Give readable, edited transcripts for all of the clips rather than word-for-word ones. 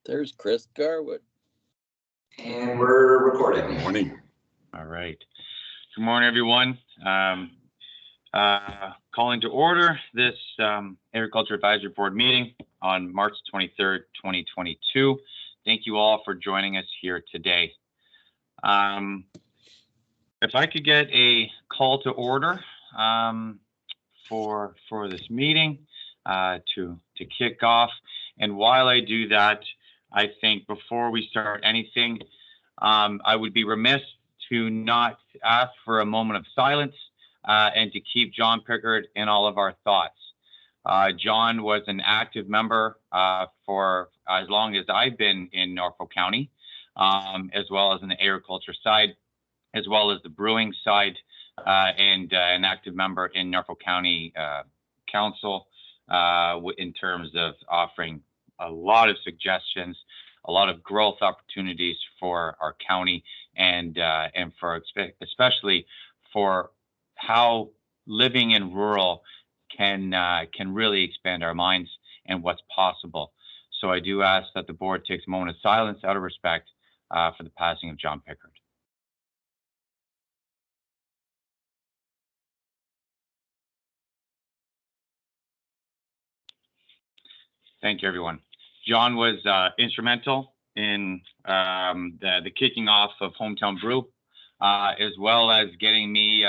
There's Chris Garwood. And we're recording. Good morning. All right. Good morning, everyone. Calling to order this Agriculture Advisory Board meeting on March 23rd, 2022. Thank you all for joining us here today. If I could get a call to order for this meeting to kick off. And while I do that, I think before we start anything, I would be remiss to not ask for a moment of silence and to keep John Pickard in all of our thoughts. John was an active member for as long as I've been in Norfolk County, as well as in the agriculture side, as well as the brewing side, and an active member in Norfolk County Council in terms of offering a lot of suggestions, a lot of growth opportunities for our county, and for especially for how living in rural can really expand our minds and what's possible. So I do ask that the board takes a moment of silence out of respect for the passing of John Pickard. Thank you, everyone. John was instrumental in the kicking off of Hometown Brew, as well as getting me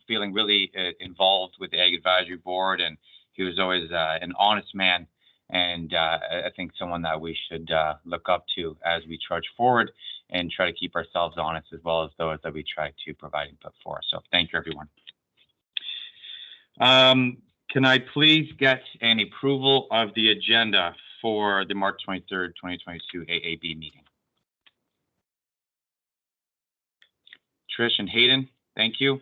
feeling really involved with the Ag Advisory Board, and he was always an honest man, and I think someone that we should look up to as we trudge forward and try to keep ourselves honest, as well as those that we try to provide input for. So thank you, everyone. Can I please get an approval of the agenda for the March 23rd, 2022 AAB meeting? Trish and Hayden, thank you.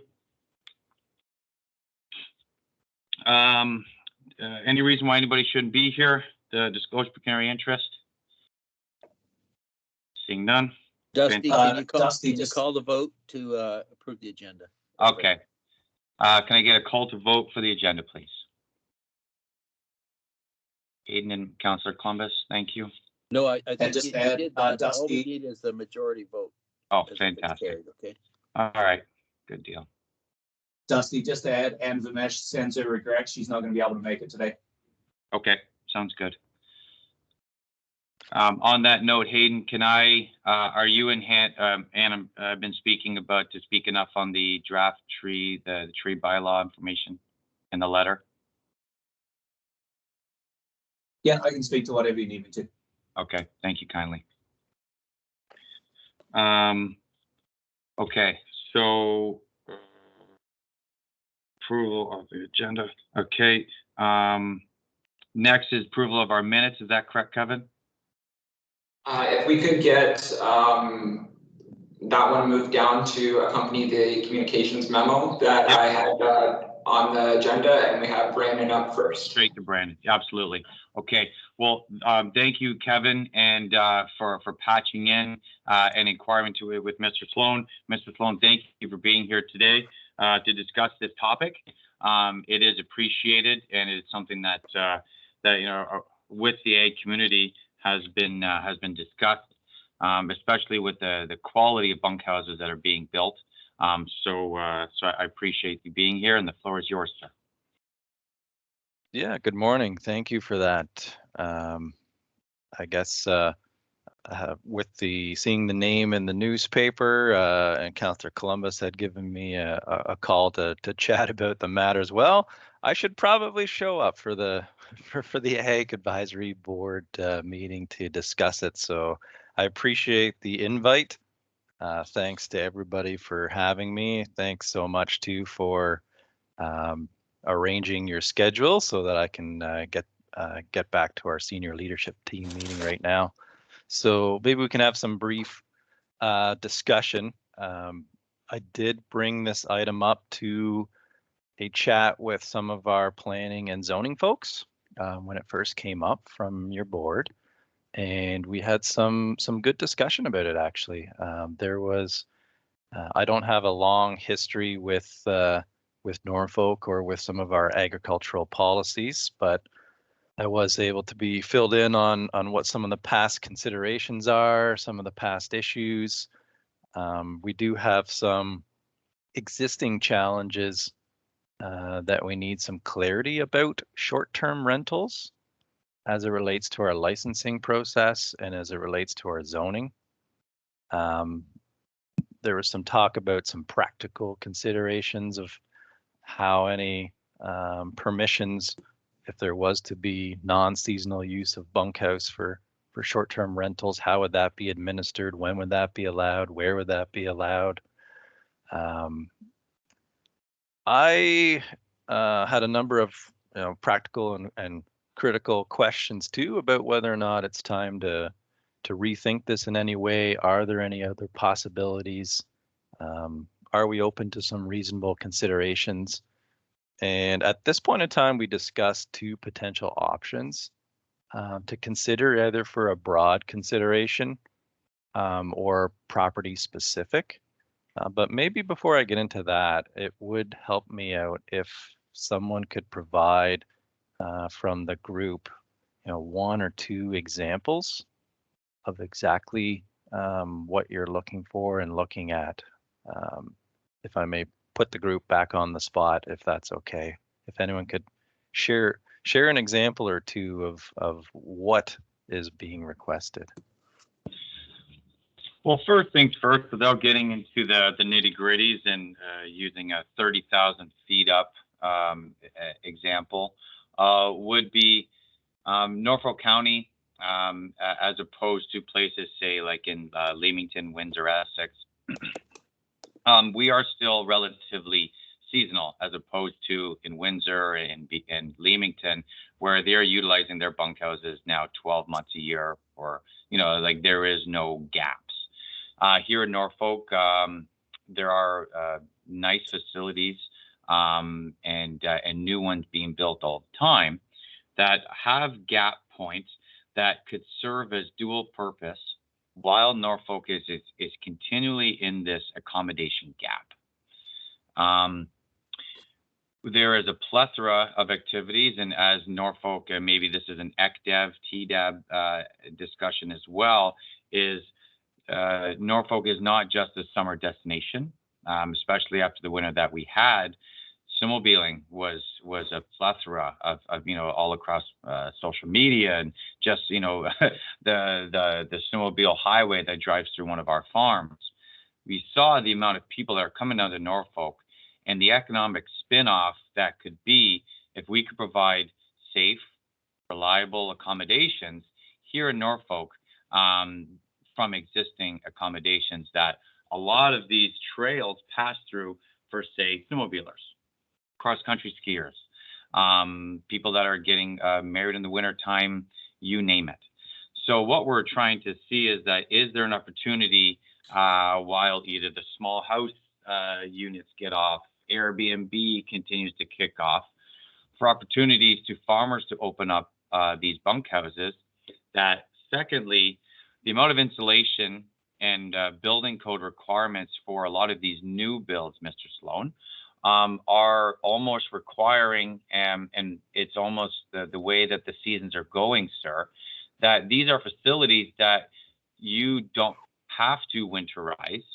Any reason why anybody shouldn't be here? The disclosure of pecuniary interest? Seeing none. Dusty, can you Dusty, call the vote to approve the agenda? Okay. Can I get a call to vote for the agenda, please? Hayden and Councillor Columbus, thank you. No, I think just you add, did that. Dusty. All we need is the majority vote. Oh, as it's fantastic. carried, okay. All right, good deal. Dusty, just to add, Anne Vimesh sends her regrets. She's not going to be able to make it today. Okay, sounds good. On that note, Hayden, can are you in hand, Anna, I've been speaking about to speak enough on the draft tree, the tree bylaw information in the letter? Yeah, I can speak to whatever you need me to. Okay, thank you kindly. Okay, so approval of the agenda. Okay, next is approval of our minutes. Is that correct, Kevin? If we could get that one moved down to accompany the communications memo that I had on the agenda, and we have Brandon up first. Straight to Brandon, absolutely. Okay, well, thank you, Kevin, and for patching in and inquiring to it with Mr. Sloan. Mr. Sloan, thank you for being here today to discuss this topic. It is appreciated, and it's something that you know, with the ag community has been discussed, especially with the quality of bunkhouses that are being built. So I appreciate you being here, and the floor is yours, sir. Yeah, good morning. Thank you for that. I guess with seeing the name in the newspaper, and Councillor Columbus had given me a call to chat about the matter as well, I should probably show up for the Ag Advisory Board meeting to discuss it. So I appreciate the invite. Thanks to everybody for having me. Thanks so much too for arranging your schedule so that I can get back to our senior leadership team meeting right now. So maybe we can have some brief discussion. I did bring this item up to a chat with some of our planning and zoning folks when it first came up from your board. And we had some good discussion about it, actually. There was, I don't have a long history with Norfolk or with some of our agricultural policies, but I was able to be filled in on what some of the past considerations are, some of the past issues. We do have some existing challenges that we need some clarity about short-term rentals as it relates to our licensing process and as it relates to our zoning. There was some talk about some practical considerations of how any permissions, if there was to be non-seasonal use of bunkhouse for short-term rentals, how would that be administered? When would that be allowed? Where would that be allowed? I had a number of practical and critical questions too about whether or not it's time to rethink this in any way. Are there any other possibilities? Are we open to some reasonable considerations? And at this point in time, we discussed two potential options to consider, either for a broad consideration or property specific. But maybe before I get into that, it would help me out if someone could provide from the group, one or two examples of exactly what you're looking for and looking at. If I may put the group back on the spot, if that's okay. If anyone could share an example or two of what is being requested. Well, first things first, without getting into the nitty gritties and using a 30,000 feet up example, would be Norfolk County, as opposed to places, say, like in Leamington, Windsor, Essex. We are still relatively seasonal, as opposed to in Windsor and Leamington, where they're utilizing their bunkhouses now 12 months a year, or like there is no gaps. Here in Norfolk, there are nice facilities and new ones being built all the time that have gap points that could serve as dual purpose, while Norfolk is continually in this accommodation gap. There is a plethora of activities, and as Norfolk, maybe this is an ECDEV, TDEB discussion as well, is Norfolk is not just a summer destination, especially after the winter that we had. Snowmobiling was a plethora of all across social media, and just the snowmobile highway that drives through one of our farms. We saw the amount of people that are coming down to Norfolk and the economic spin-off that could be if we could provide safe, reliable accommodations here in Norfolk from existing accommodations that a lot of these trails pass through for, say, snowmobilers, cross-country skiers, people that are getting married in the wintertime, you name it. So what we're trying to see is there an opportunity while either the small house units get off, Airbnb continues to kick off, for opportunities to farmers to open up these bunkhouses. That secondly, the amount of insulation and building code requirements for a lot of these new builds, Mr. Sloan, are almost requiring, and it's almost the way that the seasons are going, sir, that these are facilities that you don't have to winterize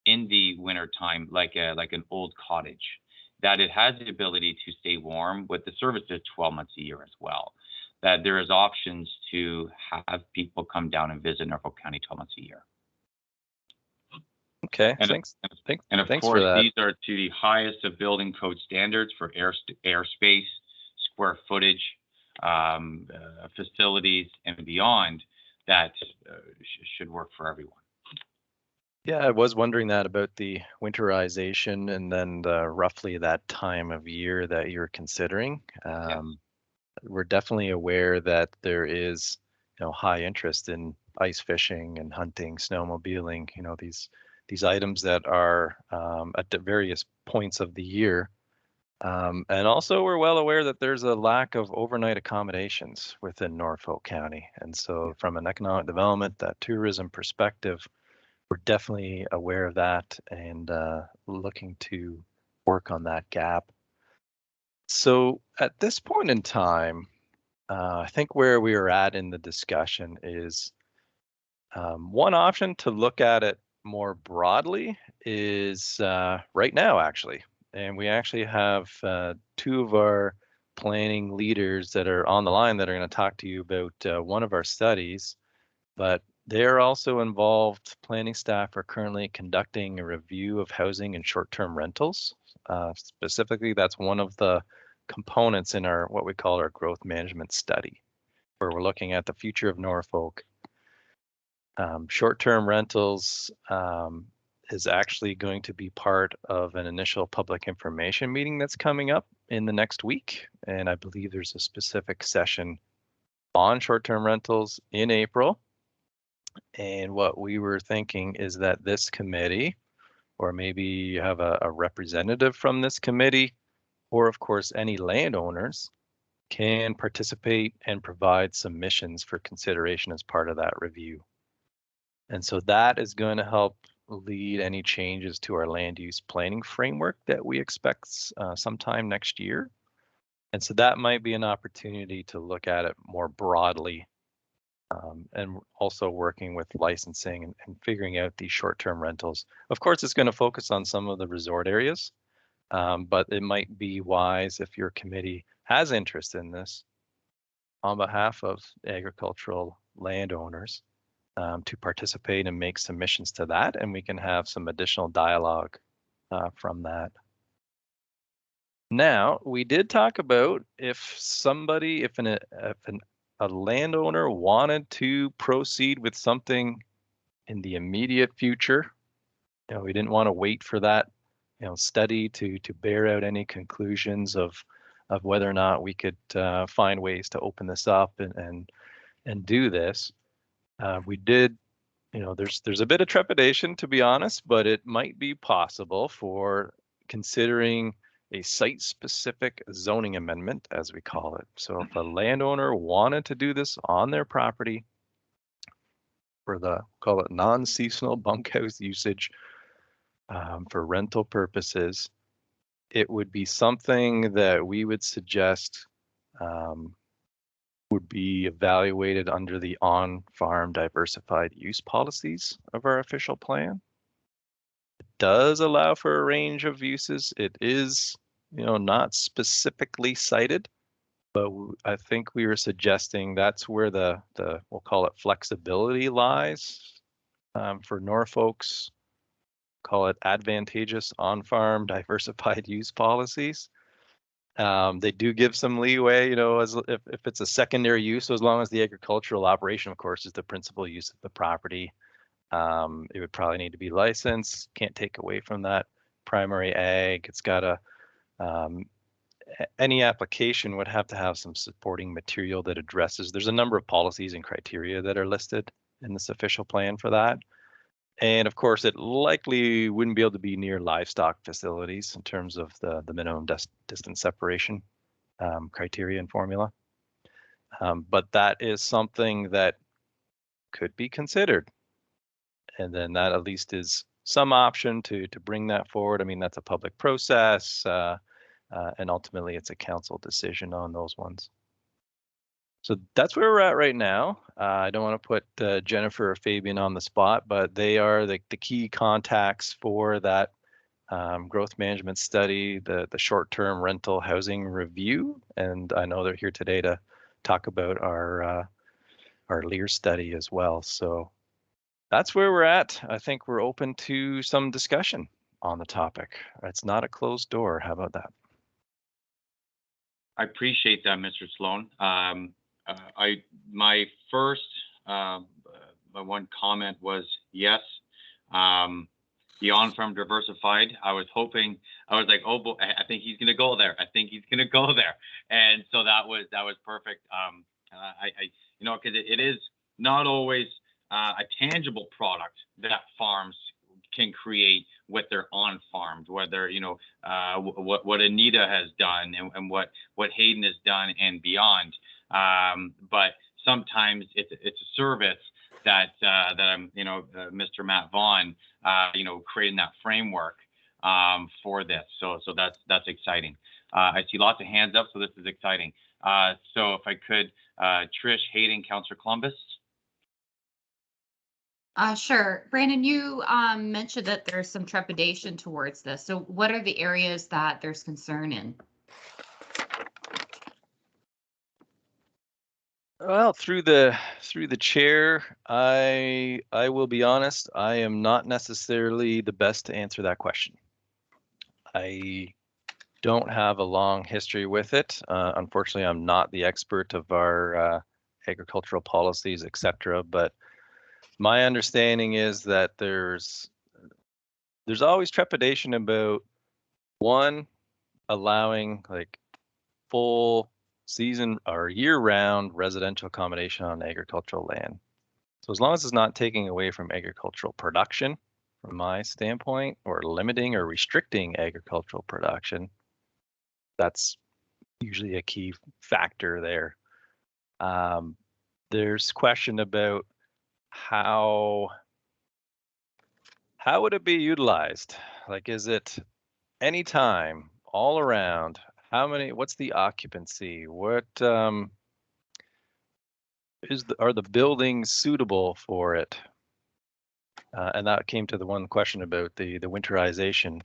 in the wintertime like an old cottage, that it has the ability to stay warm with the services 12 months a year as well, that there is options to have people come down and visit Norfolk County 12 months a year. Okay, and thanks. And of thanks course, for that. these are to the highest of building code standards for airspace, square footage, facilities, and beyond that should work for everyone. Yeah, I was wondering that about the winterization and then roughly that time of year that you're considering. Yes. We're definitely aware that there is, high interest in ice fishing and hunting, snowmobiling, these items that are at the various points of the year. And also we're well aware that there's a lack of overnight accommodations within Norfolk County. And so from an economic development, that tourism perspective, we're definitely aware of that and looking to work on that gap. So at this point in time, I think where we were at in the discussion is one option to look at it more broadly is right now, actually. And we actually have two of our planning leaders that are on the line that are going to talk to you about one of our studies, but they're also involved. Planning staff are currently conducting a review of housing and short-term rentals. Specifically, that's one of the components in our what we call our growth management study, where we're looking at the future of Norfolk. Short-term rentals is actually going to be part of an initial public information meeting that's coming up in the next week. And I believe there's a specific session on short-term rentals in April. And what we were thinking is that this committee, or maybe you have a representative from this committee, or of course any landowners, can participate and provide submissions for consideration as part of that review. And so that is going to help lead any changes to our land use planning framework that we expect sometime next year. And so that might be an opportunity to look at it more broadly, and also working with licensing and figuring out these short-term rentals. Of course, it's going to focus on some of the resort areas, but it might be wise if your committee has interest in this on behalf of agricultural landowners to participate and make submissions to that, and we can have some additional dialogue from that. Now, we did talk about if a landowner wanted to proceed with something in the immediate future, we didn't want to wait for that, study to bear out any conclusions of whether or not we could find ways to open this up and do this. We did, there's a bit of trepidation, to be honest, but it might be possible for considering a site-specific zoning amendment, as we call it. So if a landowner wanted to do this on their property for call it non-seasonal bunkhouse usage for rental purposes, it would be something that we would suggest would be evaluated under the on-farm diversified use policies of our official plan. It does allow for a range of uses. It is, not specifically cited, but I think we were suggesting that's where the we'll call it flexibility lies for Norfolk's, call it advantageous on-farm diversified use policies. They do give some leeway, as if it's a secondary use, so as long as the agricultural operation, of course, is the principal use of the property, it would probably need to be licensed. Can't take away from that primary ag. It's got any application would have to have some supporting material that addresses. There's a number of policies and criteria that are listed in this official plan for that. And of course, it likely wouldn't be able to be near livestock facilities in terms of the minimum distance separation criteria and formula. But that is something that could be considered. And then that at least is some option to bring that forward. I mean, that's a public process, and ultimately it's a council decision on those ones. So that's where we're at right now. I don't want to put Jennifer or Fabian on the spot, but they are the key contacts for that growth management study, the short-term rental housing review. And I know they're here today to talk about our Lear study as well. So that's where we're at. I think we're open to some discussion on the topic. It's not a closed door. How about that? I appreciate that, Mr. Sloan. My first my one comment was yes. The on-farm diversified. I was like, oh boy, I think he's gonna go there. And so that was perfect. Because it is not always a tangible product that farms can create with their on-farms, whether what Anita has done and what Hayden has done and beyond. But sometimes it's a service that I'm, Mr. Matt Vaughn, creating that framework for this. So that's exciting. I see lots of hands up, so this is exciting. So if I could, Trish, Hayden, Councillor Columbus. Sure. Brandon, you mentioned that there's some trepidation towards this. So what are the areas that there's concern in? Well, through the chair, I will be honest, I am not necessarily the best to answer that question. I don't have a long history with it. Unfortunately, I'm not the expert of our agricultural policies, etc. But my understanding is that there's always trepidation about one, allowing like full season or year-round residential accommodation on agricultural land. So as long as it's not taking away from agricultural production, from my standpoint, or limiting or restricting agricultural production, that's usually a key factor there. There's question about how would it be utilized? Like, is it anytime, all around? What's the occupancy? What are the buildings suitable for it? And that came to the one question about the winterization.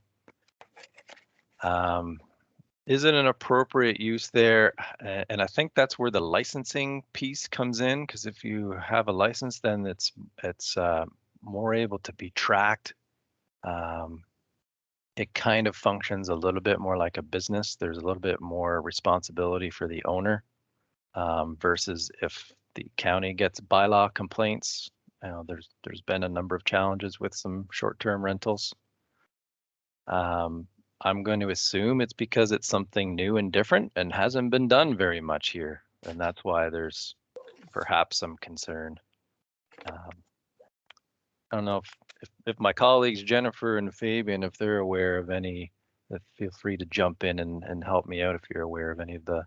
Is it an appropriate use there? And I think that's where the licensing piece comes in, because if you have a license, then it's more able to be tracked. It kind of functions a little bit more like a business. There's a little bit more responsibility for the owner, versus if the county gets bylaw complaints. You know, there's been a number of challenges with some short-term rentals. I'm going to assume it's because it's something new and different and hasn't been done very much here, and that's why there's perhaps some concern. I don't know if my colleagues Jennifer and Fabian, if they're aware of any, feel free to jump in and help me out if you're aware of any of the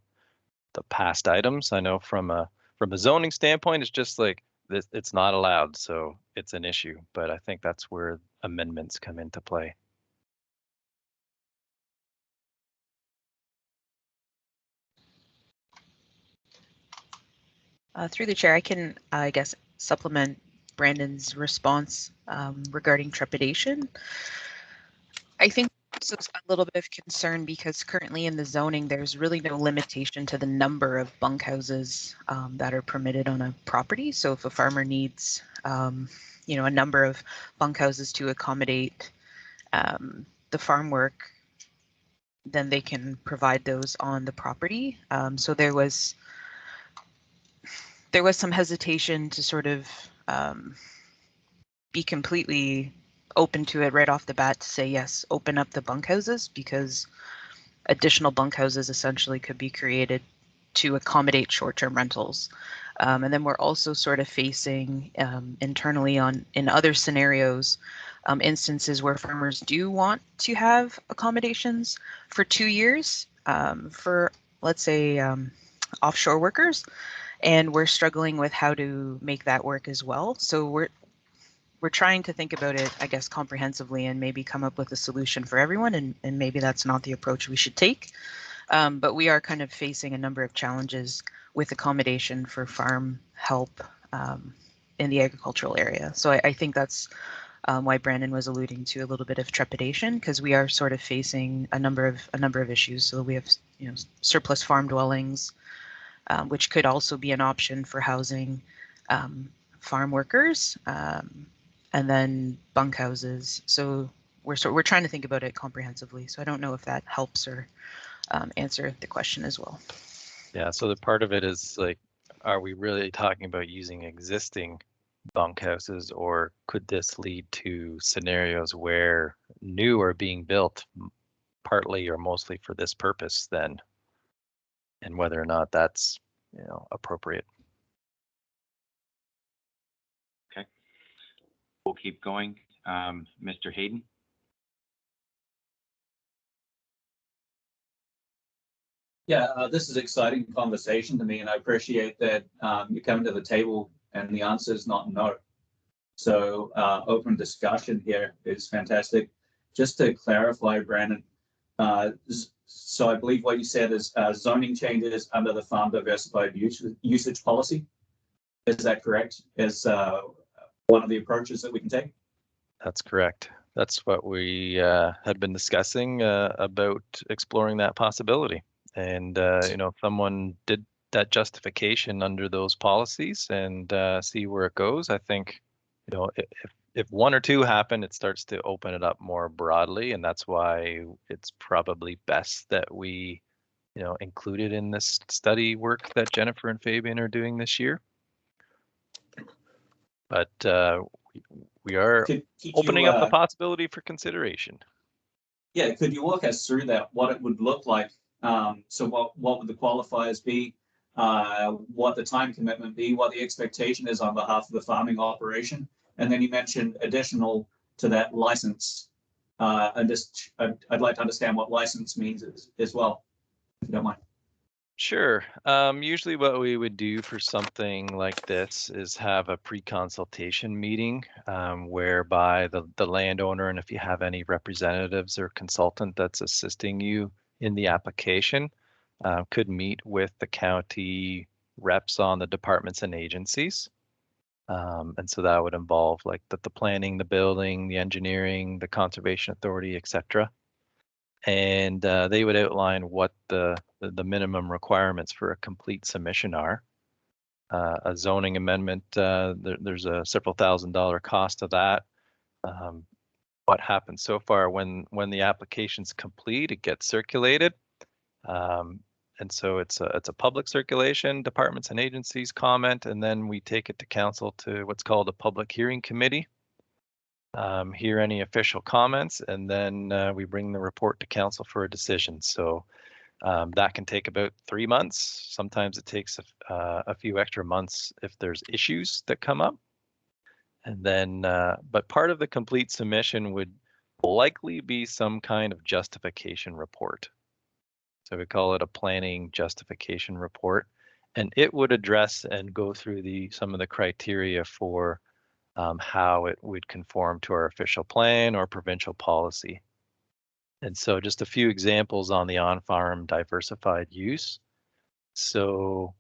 past items. I know from a zoning standpoint, it's just like this, it's not allowed, so it's an issue. But I think that's where amendments come into play. Through the chair, I can, I guess, supplement Brandon's response regarding trepidation. I think this is a little bit of concern because currently in the zoning, there's really no limitation to the number of bunkhouses that are permitted on a property. So if a farmer needs, you know, a number of bunkhouses to accommodate the farm work, then they can provide those on the property. So there was some hesitation to sort of be completely open to it right off the bat to say, yes, open up the bunkhouses, because additional bunkhouses essentially could be created to accommodate short-term rentals. And then we're also sort of facing internally in other scenarios, instances where farmers do want to have accommodations for 2 years for, let's say, offshore workers. And we're struggling with how to make that work as well. So we're trying to think about it, I guess, comprehensively and maybe come up with a solution for everyone. And maybe that's not the approach we should take. But we are kind of facing a number of challenges with accommodation for farm help in the agricultural area. So I think that's why Brandon was alluding to a little bit of trepidation, because we are sort of facing a number of issues. So we have, you know, surplus farm dwellings, which could also be an option for housing farm workers, and then bunkhouses. So we're trying to think about it comprehensively. So I don't know if that helps or answer the question as well. Yeah, so the part of it is like, are we really talking about using existing bunkhouses, or could this lead to scenarios where new are being built partly or mostly for this purpose then? And whether or not that's, you know, appropriate. Okay, we'll keep going. Mr. Hayden. Yeah, this is exciting conversation to me, and I appreciate that you come to the table and the answer is not no. So open discussion here is fantastic. Just to clarify, Brandon, So I believe what you said is zoning changes under the farm diversified usage policy. Is that correct? Is one of the approaches that we can take? That's correct. That's what we had been discussing about exploring that possibility. And, if someone did that justification under those policies and see where it goes, I think, if one or two happen, it starts to open it up more broadly. And that's why it's probably best that we, include it in this study work that Jennifer and Fabian are doing this year. But we are Could opening you, up the possibility for consideration. Yeah, could you walk us through that, what it would look like? So what would the qualifiers be? What the time commitment be? What the expectation is on behalf of the farming operation? And then you mentioned additional to that license. I'd like to understand what license means as well, if you don't mind. Sure. Usually what we would do for something like this is have a pre-consultation meeting whereby the landowner, and if you have any representatives or consultant that's assisting you in the application, could meet with the county reps on the departments and agencies. And so that would involve like the planning, the building, the engineering, the conservation authority, etc. And they would outline what the minimum requirements for a complete submission are. A zoning amendment, there's a several $1,000s cost of that. What happens so far when the application's complete, it gets circulated. And so it's a public circulation, departments and agencies comment, and then we take it to council to what's called a public hearing committee. Hear any official comments, and then we bring the report to council for a decision. So that can take about 3 months. Sometimes it takes a few extra months if there's issues that come up. And then, but part of the complete submission would likely be some kind of justification report. So we call it a planning justification report, and it would address and go through some of the criteria for how it would conform to our official plan or provincial policy. And so just a few examples on the on-farm diversified use. So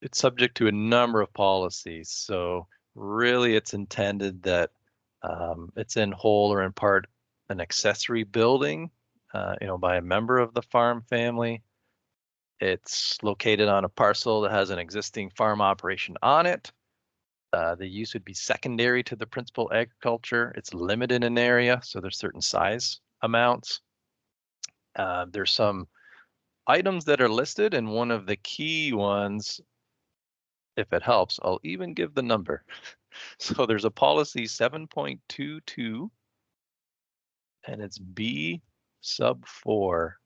it's subject to a number of policies. So really it's intended that it's in whole or in part an accessory building, by a member of the farm family. It's located on a parcel that has an existing farm operation on it. The use would be secondary to the principal agriculture. It's limited in area, so there's certain size amounts. There's some items that are listed, and one of the key ones, if it helps, I'll even give the number. So there's a policy 7.22, and it's B sub 4.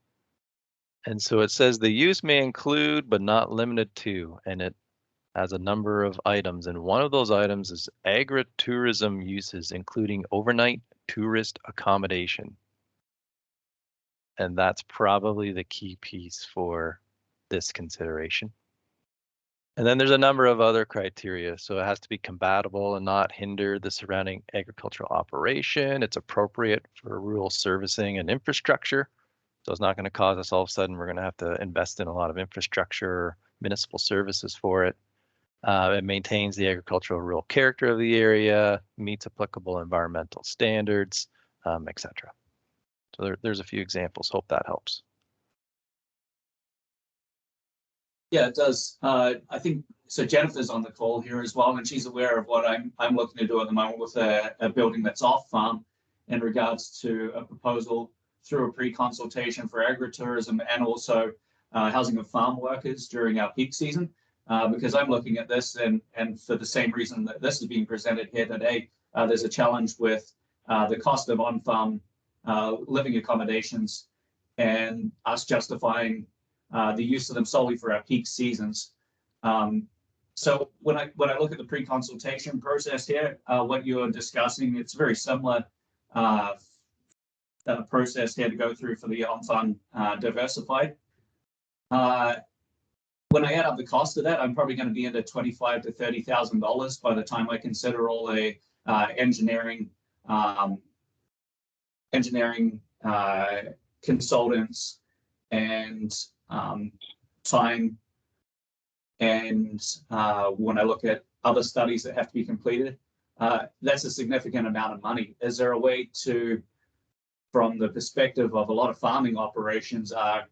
And so it says the use may include, but not limited to, and it has a number of items. And one of those items is agritourism uses, including overnight tourist accommodation. And that's probably the key piece for this consideration. And then there's a number of other criteria. So it has to be compatible and not hinder the surrounding agricultural operation. It's appropriate for rural servicing and infrastructure. So it's not going to cause us all of a sudden we're going to have to invest in a lot of infrastructure, municipal services for it. It maintains the agricultural rural character of the area, meets applicable environmental standards, etc. So there's a few examples. Hope that helps. Yeah, it does. I think so. Jennifer's on the call here as well, and she's aware of what I'm looking to do at the moment with a building that's off farm in regards to a proposal through a pre-consultation for agritourism and also housing of farm workers during our peak season. Because I'm looking at this and for the same reason that this is being presented here today, there's a challenge with the cost of on-farm living accommodations and us justifying the use of them solely for our peak seasons. So when I look at the pre-consultation process here, what you're discussing, it's very similar process here to go through for the on-farm diversified. When I add up the cost of that, I'm probably going to be into $25,000 to $30,000 by the time I consider all the engineering engineering consultants and time. And when I look at other studies that have to be completed, that's a significant amount of money. Is there a way to, from the perspective of a lot of farming operations are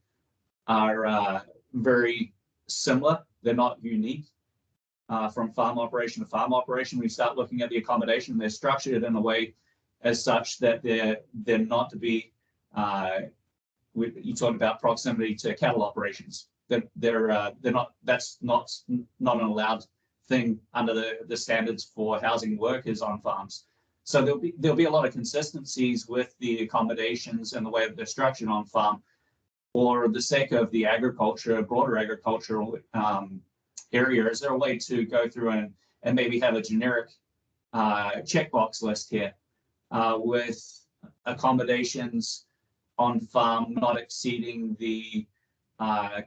very similar, they're not unique from farm operation to farm operation. We start looking at the accommodation, they're structured in a way as such that they're not to be, you talked about proximity to cattle operations. They're not, that's not an allowed thing under the standards for housing workers on farms. So there'll be a lot of consistencies with the accommodations and the way that they're structured on farm. For the sake of the agriculture, broader agricultural area, is there a way to go through and maybe have a generic checkbox list here with accommodations on farm not exceeding the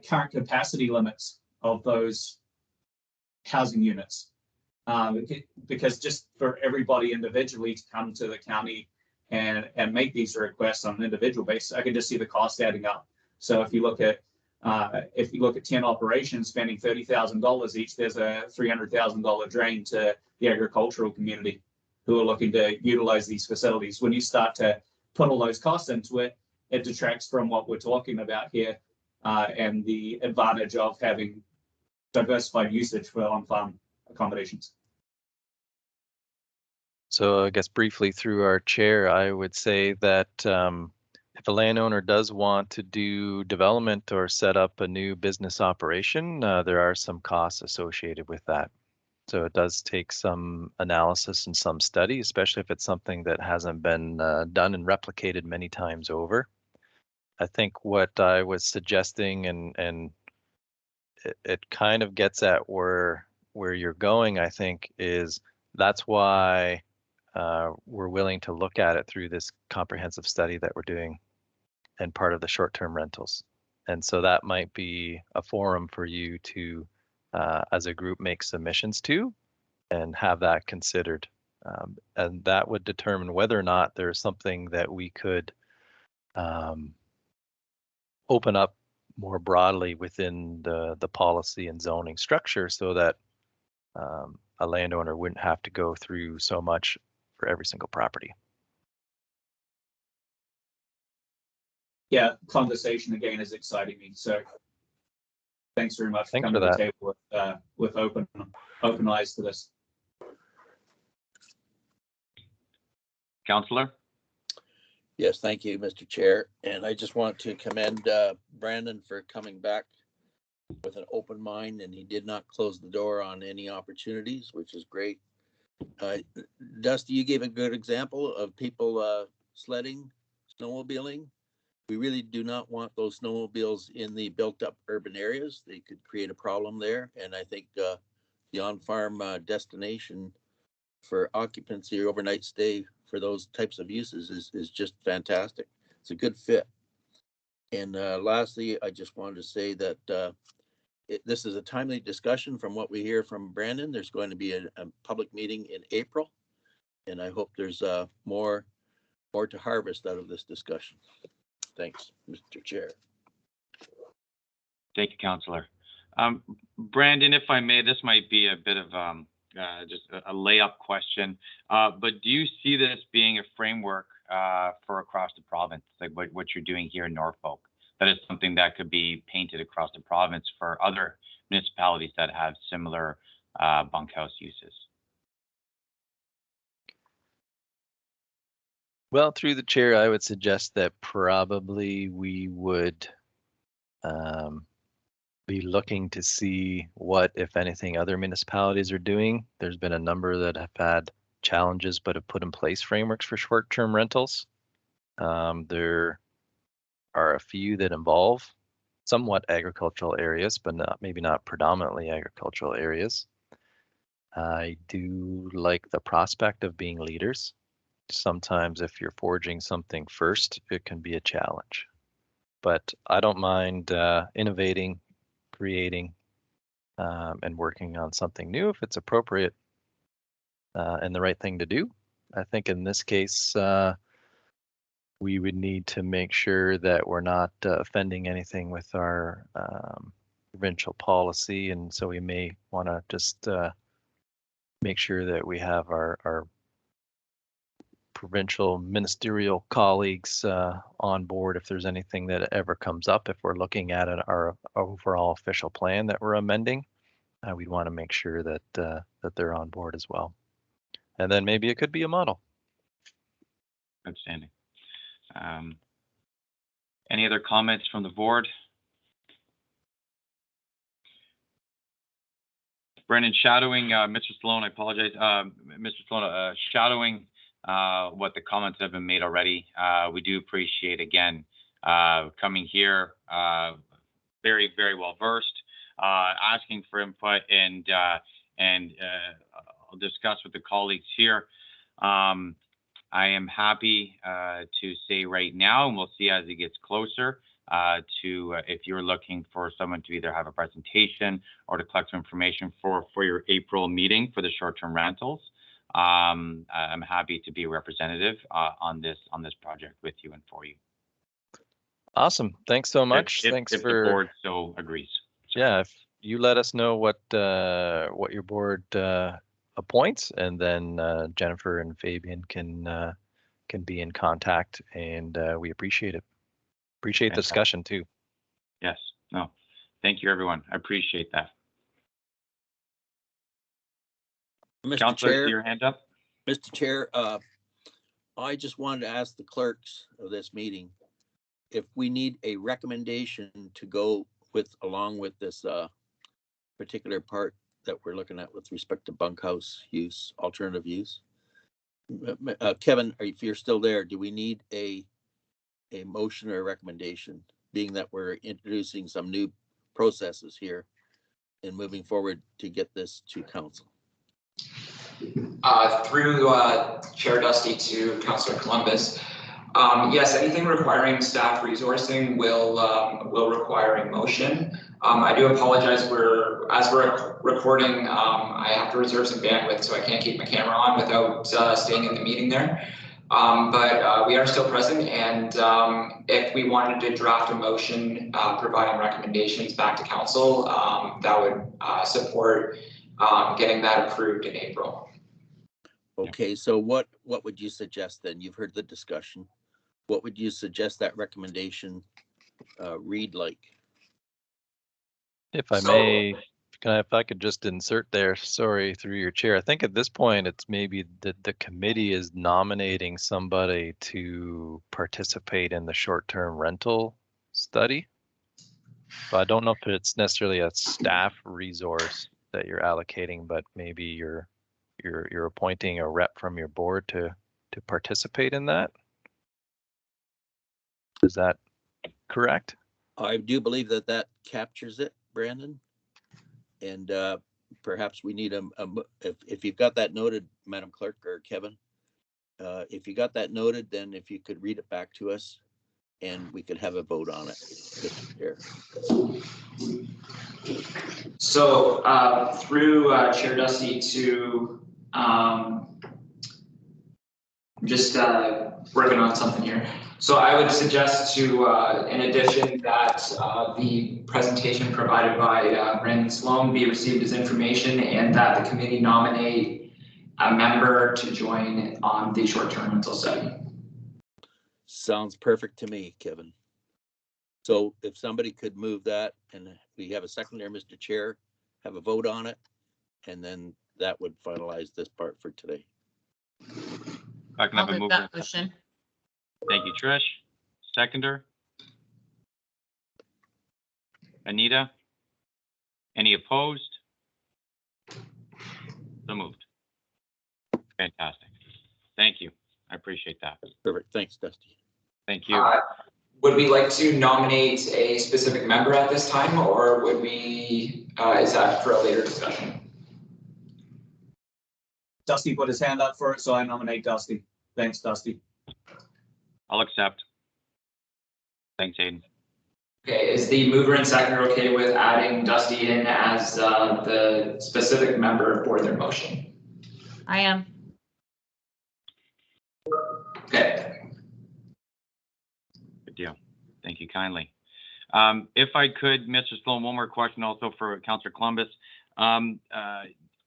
current capacity limits of those housing units? Because just for everybody individually to come to the county and make these requests on an individual basis, I can just see the cost adding up. So if you look at 10 operations spending $30,000 each, there's a $300,000 drain to the agricultural community who are looking to utilize these facilities. When you start to put all those costs into it, it detracts from what we're talking about here and the advantage of having diversified usage for on-farm accommodations. So I guess briefly through our chair, I would say that if a landowner does want to do development or set up a new business operation, there are some costs associated with that. So it does take some analysis and some study, especially if it's something that hasn't been done and replicated many times over. I think what I was suggesting, and it kind of gets at where you're going, I think, is that's why we're willing to look at it through this comprehensive study that we're doing and part of the short-term rentals. And so that might be a forum for you to, as a group, make submissions to and have that considered. And that would determine whether or not there's something that we could open up more broadly within the policy and zoning structure so that a landowner wouldn't have to go through so much for every single property. Yeah, conversation again is exciting me. So thanks very much for coming to the table with open eyes to this. Councillor? Yes, thank you, Mr. Chair. And I just want to commend Brandon for coming back with an open mind, and he did not close the door on any opportunities, which is great. Dusty, you gave a good example of people sledding, snowmobiling. We really do not want those snowmobiles in the built-up urban areas. They could create a problem there. And I think the on-farm destination for occupancy or overnight stay for those types of uses is just fantastic. It's a good fit. And lastly, I just wanted to say that this is a timely discussion from what we hear from Brandon. There's going to be a public meeting in April, and I hope there's more to harvest out of this discussion. Thanks, Mr. Chair. Thank you, Councillor. Brandon, if I may, this might be a bit of just a layup question, but do you see this being a framework for across the province, like what you're doing here in Norfolk? That is something that could be painted across the province for other municipalities that have similar bunkhouse uses? Well, through the chair, I would suggest that probably we would be looking to see what, if anything, other municipalities are doing. There's been a number that have had challenges but have put in place frameworks for short-term rentals. There are a few that involve somewhat agricultural areas, but maybe not predominantly agricultural areas. I do like the prospect of being leaders. Sometimes if you're forging something first, it can be a challenge. But I don't mind innovating, creating, and working on something new if it's appropriate and the right thing to do. I think in this case, we would need to make sure that we're not offending anything with our provincial policy, and so we may want to just make sure that we have our provincial ministerial colleagues on board if there's anything that ever comes up. If we're looking at our overall official plan that we're amending, we'd want to make sure that that they're on board as well. And then maybe it could be a model. Outstanding. Any other comments from the board? Brendan, shadowing Mr. Sloan, I apologize. Mr. Sloan, shadowing what the comments have been made already. We do appreciate, again, coming here, very, very well versed, asking for input, and I'll discuss with the colleagues here. I am happy to say right now, and we'll see as it gets closer, if you're looking for someone to either have a presentation or to collect some information for your April meeting for the short-term rentals. I'm happy to be a representative on this project with you and for you. Awesome. Thanks so much. If the board so agrees. Yeah, if you let us know what your board appoints, and then Jennifer and Fabian can be in contact, and we appreciate it. Appreciate the discussion too. Yes. No. Thank you, everyone. I appreciate that. Mr. Councillor, Chair, your hand up. Mr. Chair, I just wanted to ask the clerks of this meeting if we need a recommendation to go along with this particular part that we're looking at with respect to bunkhouse use, alternative use. Kevin, if you're still there, do we need a motion or a recommendation, being that we're introducing some new processes here and moving forward to get this to council? Through Chair Dusty to Councillor Columbus, yes, anything requiring staff resourcing will require a motion. I do apologize. As we're recording, I have to reserve some bandwidth, so I can't keep my camera on without staying in the meeting there. But we are still present, and if we wanted to draft a motion providing recommendations back to council, that would support getting that approved in April. Okay, so what would you suggest then? You've heard the discussion. What would you suggest that recommendation read like? If I may, if I could just insert there, sorry, through your chair. I think at this point, it's maybe the committee is nominating somebody to participate in the short-term rental study. So I don't know if it's necessarily a staff resource that you're allocating, but maybe you're appointing a rep from your board to participate in that. Is that correct? I do believe that captures it, Brandon. And perhaps we need if you've got that noted, Madam Clerk or Kevin, if you got that noted, then if you could read it back to us and we could have a vote on it. So through Chair Dusty to just working on something here. So I would suggest to, in addition, that the presentation provided by Brandon Sloan be received as information, and that the committee nominate a member to join on the short-term rental study. Sounds perfect to me, Kevin. So if somebody could move that, and we have a second there, Mr. Chair, have a vote on it, and then that would finalize this part for today. I can have I'll a move mover. that motion. Thank you, Trish. Seconder? Anita? Any opposed? So moved. Fantastic. Thank you. I appreciate that. Perfect. Thanks, Dusty. Thank you. Would we like to nominate a specific member at this time, or would we, is that for a later discussion? Dusty put his hand up for it, so I nominate Dusty. Thanks, Dusty. I'll accept. Thanks, Aiden. Okay, is the mover and seconder okay with adding Dusty in as the specific member for their motion? I am. Okay. Good deal. Thank you kindly. If I could, Mr. Sloan, one more question also for Councillor Columbus.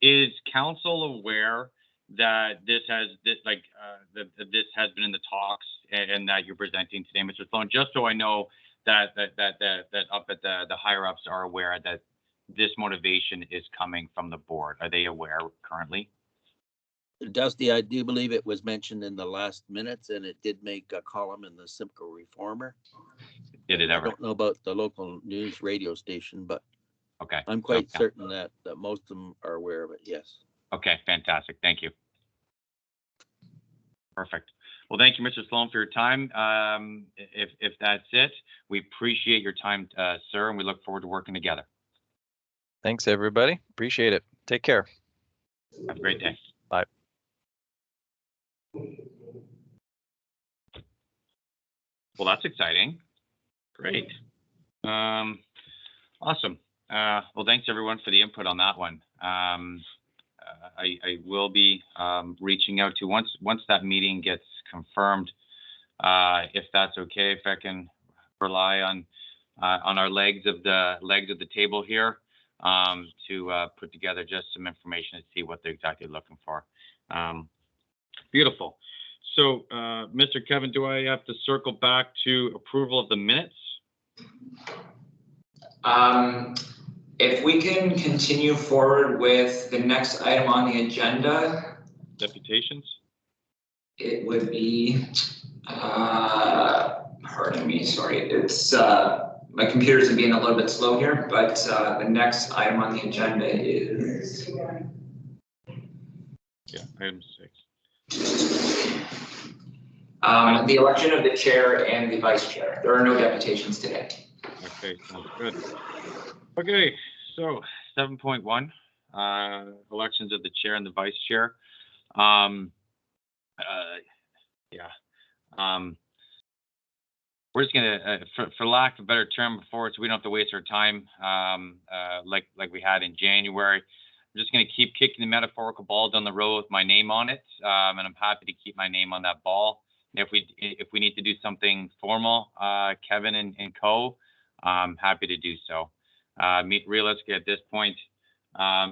Is council aware that this has this has been in the talks and that you're presenting today, Mr. Sloan? Just so I know that up at the higher ups are aware that this motivation is coming from the board. Are they aware currently? Dusty, I do believe it was mentioned in the last minutes, and it did make a column in the Simcoe Reformer. Did it ever? I don't know about the local news radio station, but okay, I'm quite certain that most of them are aware of it. Yes. Okay, fantastic. Thank you. Perfect. Well, thank you, Mr. Sloan, for your time. If that's it, we appreciate your time, sir, and we look forward to working together. Thanks, everybody. Appreciate it. Take care. Have a great day. Bye. Well, that's exciting. Great. Awesome. Well, thanks everyone for the input on that one. I will be reaching out to once that meeting gets confirmed. If that's okay, if I can rely on our legs of the table here to put together just some information to see what they're exactly looking for. Beautiful. So, Mr. Kevin, do I have to circle back to approval of the minutes? If we can continue forward with the next item on the agenda. Deputations? It would be, pardon me, sorry. It's, my computer's being a little bit slow here, but the next item on the agenda is. Yeah, item 6. The election of the chair and the vice chair. There are no deputations today. Okay, sounds good. Okay, so 7.1, elections of the chair and the vice chair. We're just gonna, for lack of a better term before it, so we don't have to waste our time like we had in January. I'm just gonna keep kicking the metaphorical ball down the road with my name on it, and I'm happy to keep my name on that ball. If we need to do something formal, Kevin and co, I'm happy to do so. Realistically, at this point,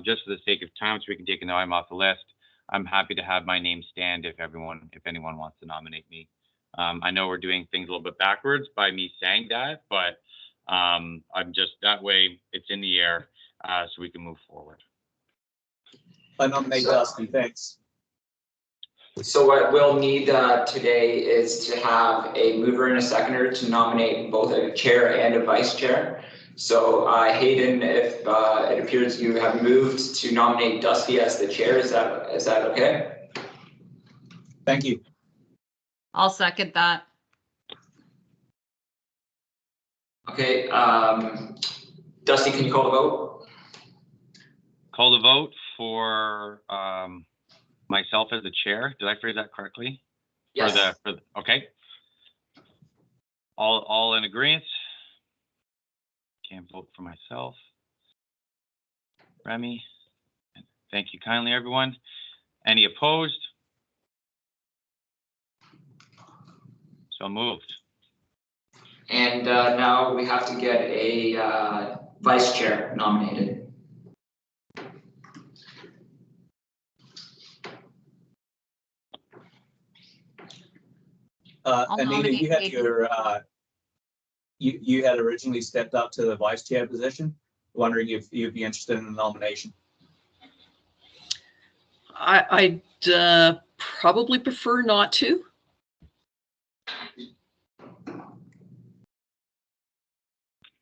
just for the sake of time, so we can take an item off the list, I'm happy to have my name stand if anyone wants to nominate me. I know we're doing things a little bit backwards by me saying that, but I'm just that way it's in the air, so we can move forward. I nominate Dusty. Thanks. So what we'll need today is to have a mover and a seconder to nominate both a chair and a vice chair. So Hayden, if it appears you have moved to nominate Dusty as the chair, is that okay? Thank you. I'll second that. Okay, Dusty, can you call the vote? Call the vote for myself as the chair. Did I phrase that correctly? Yes. Okay. All in agreement? Can't vote for myself. Remy, thank you kindly, everyone. Any opposed? So moved. And now we have to get a vice chair nominated. Anita, you had your you had originally stepped up to the vice chair position. Wondering if you'd be interested in the nomination. I'd probably prefer not to.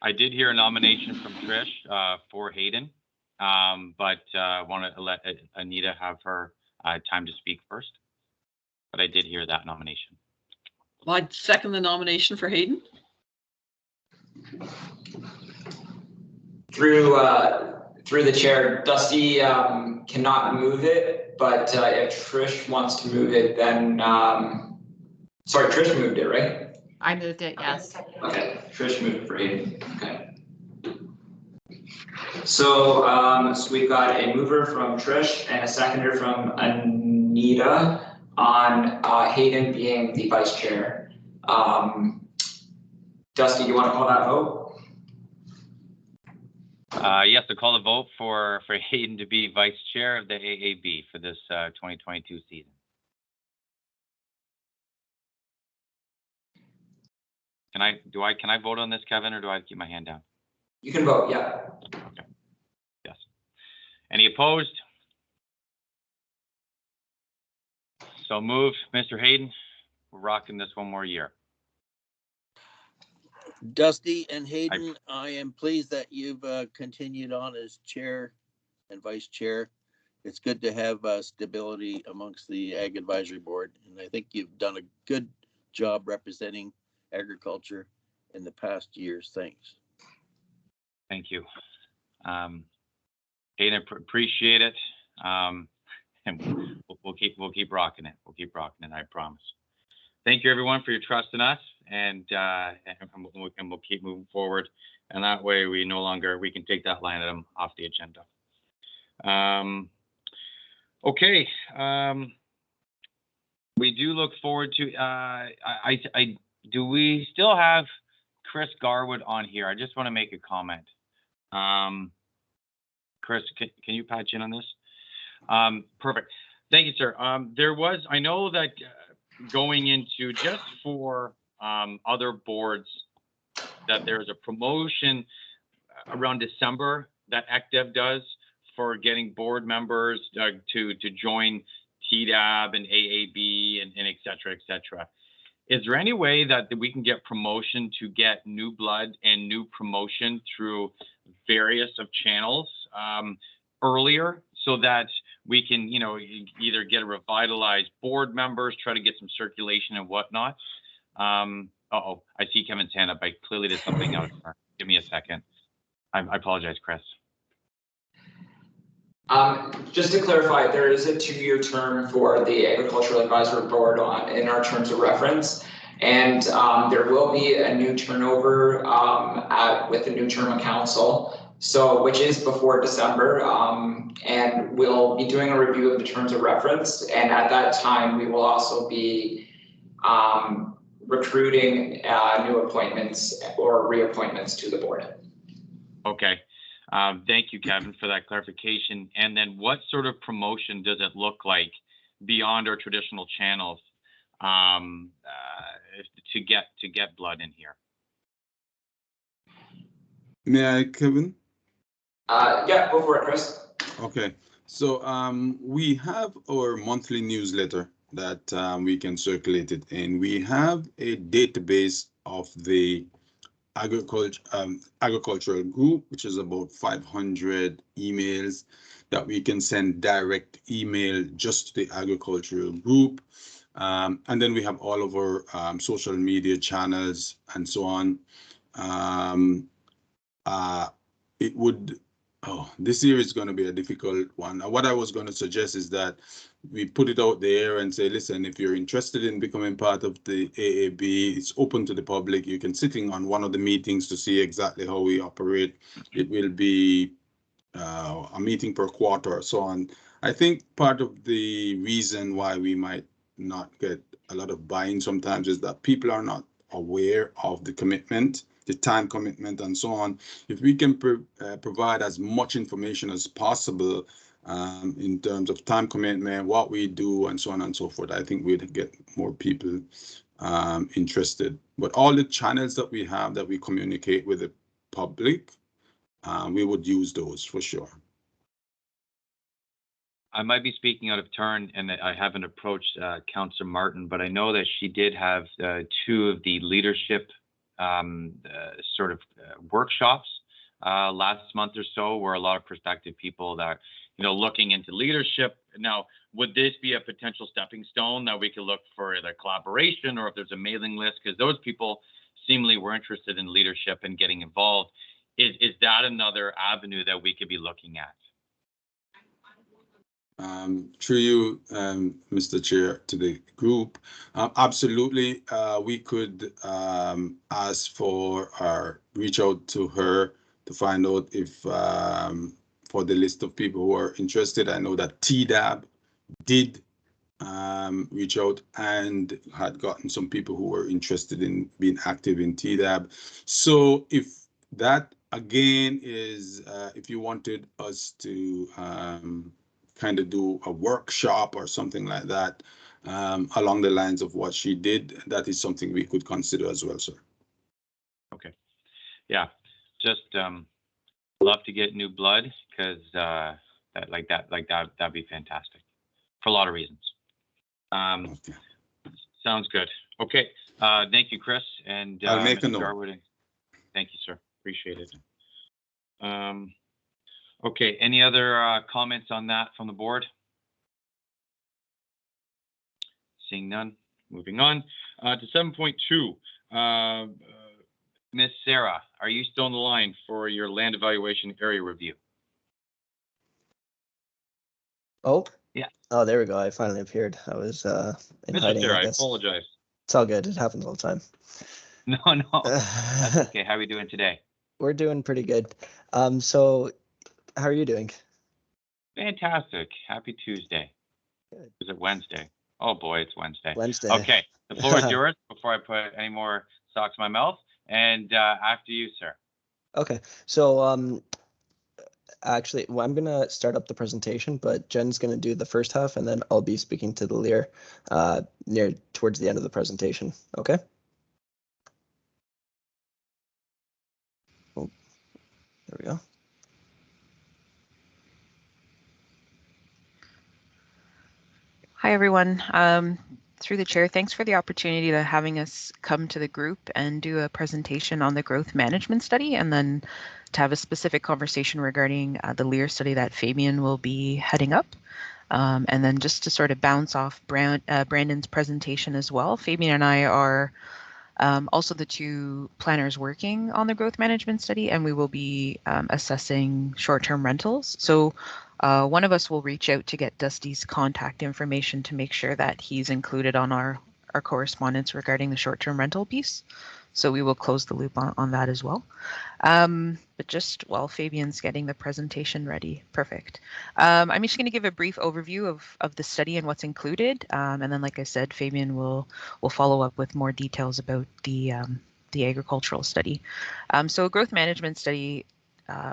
I did hear a nomination from Trish for Hayden, but want to let Anita have her time to speak first. But I did hear that nomination. Well, I'd second the nomination for Hayden. Through the chair, Dusty cannot move it, but if Trish wants to move it, then sorry, Trish moved it, right? I moved it, yes. Okay, Trish moved it for Hayden. Okay. So, so we've got a mover from Trish and a seconder from Anita on Hayden being the vice chair. Dusty, you want to call that vote? Yes, to call a vote for Hayden to be vice chair of the AAB for this 2022 season. Can I vote on this, Kevin, or do I keep my hand down? You can vote, yeah. Okay. Yes. Any opposed? So moved, Mr. Hayden. We're rocking this one more year. Dusty and Hayden, I am pleased that you've continued on as chair and vice chair. It's good to have stability amongst the Ag Advisory Board, and I think you've done a good job representing agriculture in the past years. Thanks. Thank you. Hayden, appreciate it. And we'll keep rocking it. We'll keep rocking it, I promise. Thank you, everyone, for your trust in us, and we'll keep moving forward. And that way, we can take that line item off the agenda. Okay. We do look forward to. Do we still have Chris Garwood on here? I just want to make a comment. Chris, can you patch in on this? Perfect. Thank you, sir. I know that going into just for other boards, that there's a promotion around December that ECDEV does for getting board members to join TDAB and AAB and et cetera, et cetera. Is there any way that we can get promotion to get new blood and new promotion through various of channels earlier, so that we can, either get a revitalized board members, try to get some circulation and whatnot? I see Kevin's hand up. I clearly did something out of turn. Give me a second. I apologize, Chris. Just to clarify, there is a 2-year term for the Agricultural Advisory Board in our terms of reference, and there will be a new turnover with the new term of council, which is before December, and we'll be doing a review of the terms of reference, and at that time we will also be recruiting new appointments or reappointments to the board. Okay. Thank you, Kevin, for that clarification. And then what sort of promotion does it look like beyond our traditional channels to get blood in here? May I, Kevin? Yeah, go for it, Chris. Okay. So we have our monthly newsletter that we can circulate it in. We have a database of the agricultural group, which is about 500 emails that we can send direct email just to the agricultural group. And then we have all of our social media channels and so on. This year is going to be a difficult one. What I was going to suggest is that we put it out there and say, listen, if you're interested in becoming part of the AAB, it's open to the public. You can sit in on one of the meetings to see exactly how we operate. It will be a meeting per quarter or so on. I think part of the reason why we might not get a lot of buy-in sometimes is that people are not aware of the commitment, the time commitment and so on. If we can provide as much information as possible in terms of time commitment, what we do and so on and so forth, I think we'd get more people interested. But all the channels that we have that we communicate with the public, we would use those for sure. I might be speaking out of turn, and I haven't approached Councillor Martin, but I know that she did have 2 of the leadership workshops last month or so, where a lot of prospective people that looking into leadership. Now, would this be a potential stepping stone that we could look for either collaboration or if there's a mailing list, because those people seemingly were interested in leadership and getting involved? Is that another avenue that we could be looking at? Through you, Mr. Chair, to the group, absolutely. We could ask for or reach out to her to find out if for the list of people who are interested. I know that TDAB did reach out and had gotten some people who were interested in being active in TDAB. So if that again is, if you wanted us to kind of do a workshop or something like that along the lines of what she did, that is something we could consider as well, sir. Okay. Yeah, just love to get new blood, because that'd be fantastic for a lot of reasons. Okay. Sounds good. Okay. Thank you, Chris, and I'll make a Mr. note. Darwood. Thank you, sir. Appreciate it. Okay. Any other comments on that from the board? Seeing none. Moving on to 7.2. Miss Sarah, are you still on the line for your land evaluation area review? Oh, yeah. Oh, there we go. I finally appeared. I was in Mr. hiding, Sarah, I I guess. apologize. It's all good. It happens all the time. No, that's okay. How are we doing today? We're doing pretty good. So how are you doing? Fantastic. Happy Tuesday. Good. Is it Wednesday? Oh boy, it's Wednesday. Wednesday. Okay, the floor is yours before I put any more socks in my mouth. And after you, sir. Okay. So actually, well, I'm gonna start up the presentation, but Jen's gonna do the first half, and then I'll be speaking to the Lear towards the end of the presentation. Okay. Oh, there we go. Hi, everyone. Through the chair, thanks for the opportunity to having us come to the group and do a presentation on the growth management study, and then to have a specific conversation regarding the Lear study that Fabian will be heading up. And then just to sort of bounce off Brandon's presentation as well, Fabian and I are also the two planners working on the growth management study, and we will be assessing short-term rentals. So one of us will reach out to get Dusty's contact information to make sure that he's included on our correspondence regarding the short-term rental piece. So we will close the loop on that as well. But just while Fabian's getting the presentation ready, perfect. I'm just going to give a brief overview of the study and what's included, and then, like I said, Fabian will follow up with more details about the agricultural study. So a growth management study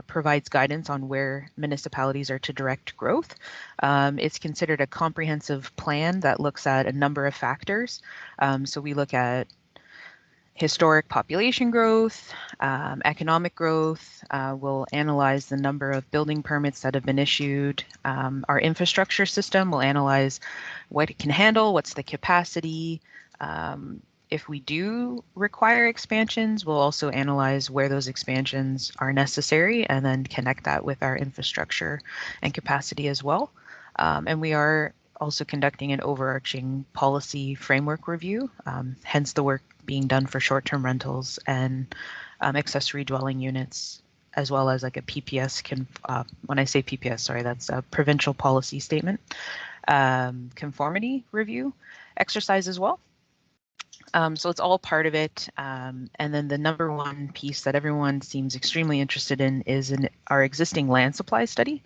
provides guidance on where municipalities are to direct growth. It's considered a comprehensive plan that looks at a number of factors. So we look at historic population growth, economic growth. We'll analyze the number of building permits that have been issued. Our infrastructure system will analyze what it can handle, what's the capacity. If we do require expansions, we'll also analyze where those expansions are necessary and then connect that with our infrastructure and capacity as well. And we are also conducting an overarching policy framework review, hence the work being done for short-term rentals and accessory dwelling units, as well as like a PPS, when I say PPS, sorry, that's a provincial policy statement, conformity review exercise as well. So it's all part of it. And then the number one piece that everyone seems extremely interested in is our existing land supply study.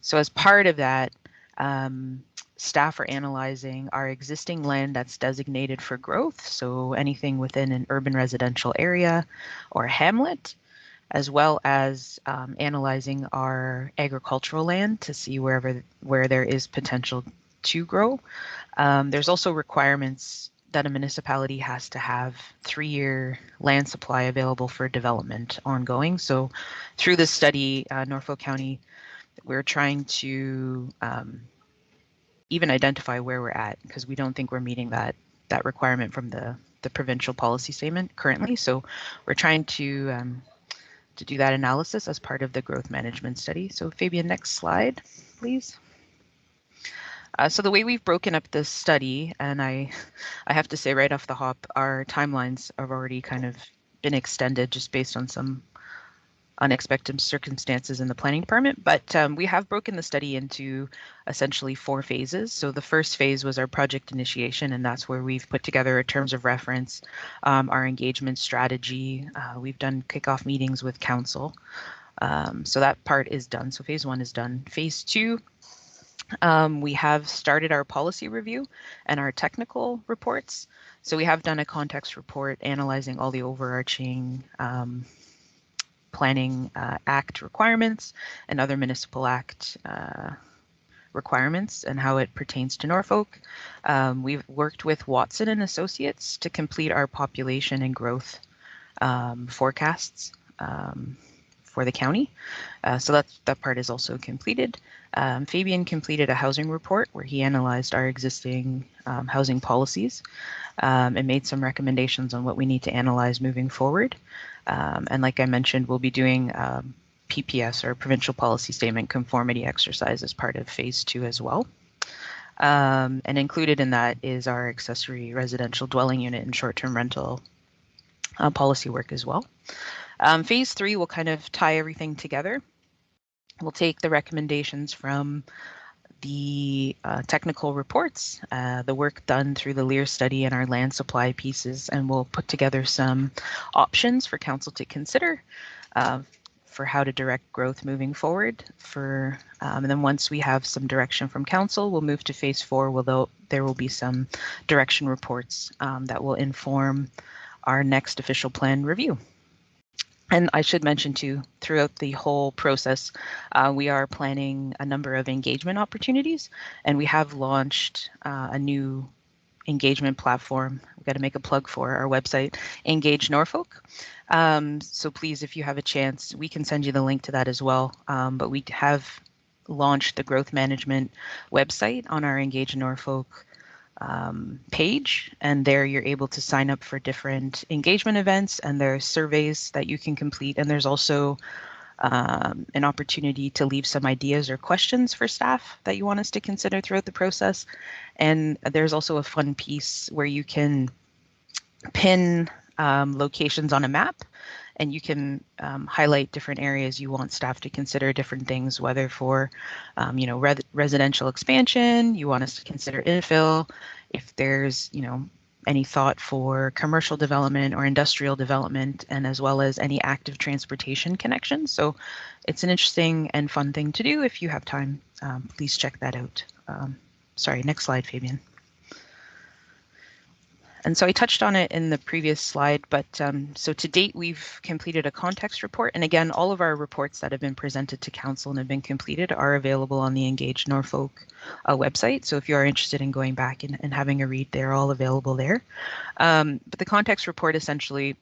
So as part of that, staff are analyzing our existing land that's designated for growth, so anything within an urban residential area or a hamlet, as well as analyzing our agricultural land to see where there is potential to grow. There's also requirements that a municipality has to have 3-year land supply available for development ongoing. So through this study, Norfolk County, we're trying to even identify where we're at, because we don't think we're meeting that requirement from the provincial policy statement currently. So we're trying to do that analysis as part of the growth management study. So Fabian, next slide, please. So the way we've broken up this study, and I have to say right off the hop, our timelines have already kind of been extended just based on some unexpected circumstances in the planning department, but we have broken the study into essentially 4 phases. So the first phase was our project initiation, and that's where we've put together our terms of reference, our engagement strategy. We've done kickoff meetings with council. So that part is done. So phase 1 is done. Phase 2 We have started our policy review and our technical reports. So we have done a context report analyzing all the overarching Planning Act requirements and other municipal act requirements and how it pertains to Norfolk. We've worked with Watson and Associates to complete our population and growth forecasts for the county. So that part is also completed. Fabian completed a housing report where he analyzed our existing housing policies and made some recommendations on what we need to analyze moving forward. And like I mentioned, we'll be doing PPS, or Provincial Policy Statement Conformity exercise, as part of phase 2 as well. And included in that is our accessory residential dwelling unit and short-term rental policy work as well. Phase 3 will kind of tie everything together. We'll take the recommendations from the technical reports, the work done through the Lear Study and our land supply pieces, and we'll put together some options for council to consider for how to direct growth moving forward. And then once we have some direction from council, we'll move to phase 4, although there will be some direction reports that will inform our next official plan review. And I should mention too, throughout the whole process, we are planning a number of engagement opportunities, and we have launched a new engagement platform. We've got to make a plug for our website, Engage Norfolk. So please, if you have a chance, we can send you the link to that as well. But we have launched the growth management website on our Engage Norfolk page, and there you're able to sign up for different engagement events, and there are surveys that you can complete, and there's also an opportunity to leave some ideas or questions for staff that you want us to consider throughout the process. And there's also a fun piece where you can pin locations on a map, and you can highlight different areas you want staff to consider different things, whether for, residential expansion, you want us to consider infill, if there's, any thought for commercial development or industrial development, and as well as any active transportation connections. So it's an interesting and fun thing to do. If you have time, please check that out. Sorry, next slide, Fabian. And so I touched on it in the previous slide, but so to date, we've completed a context report. And again, all of our reports that have been presented to council and have been completed are available on the Engage Norfolk website. So if you are interested in going back and having a read, they're all available there. But the context report essentially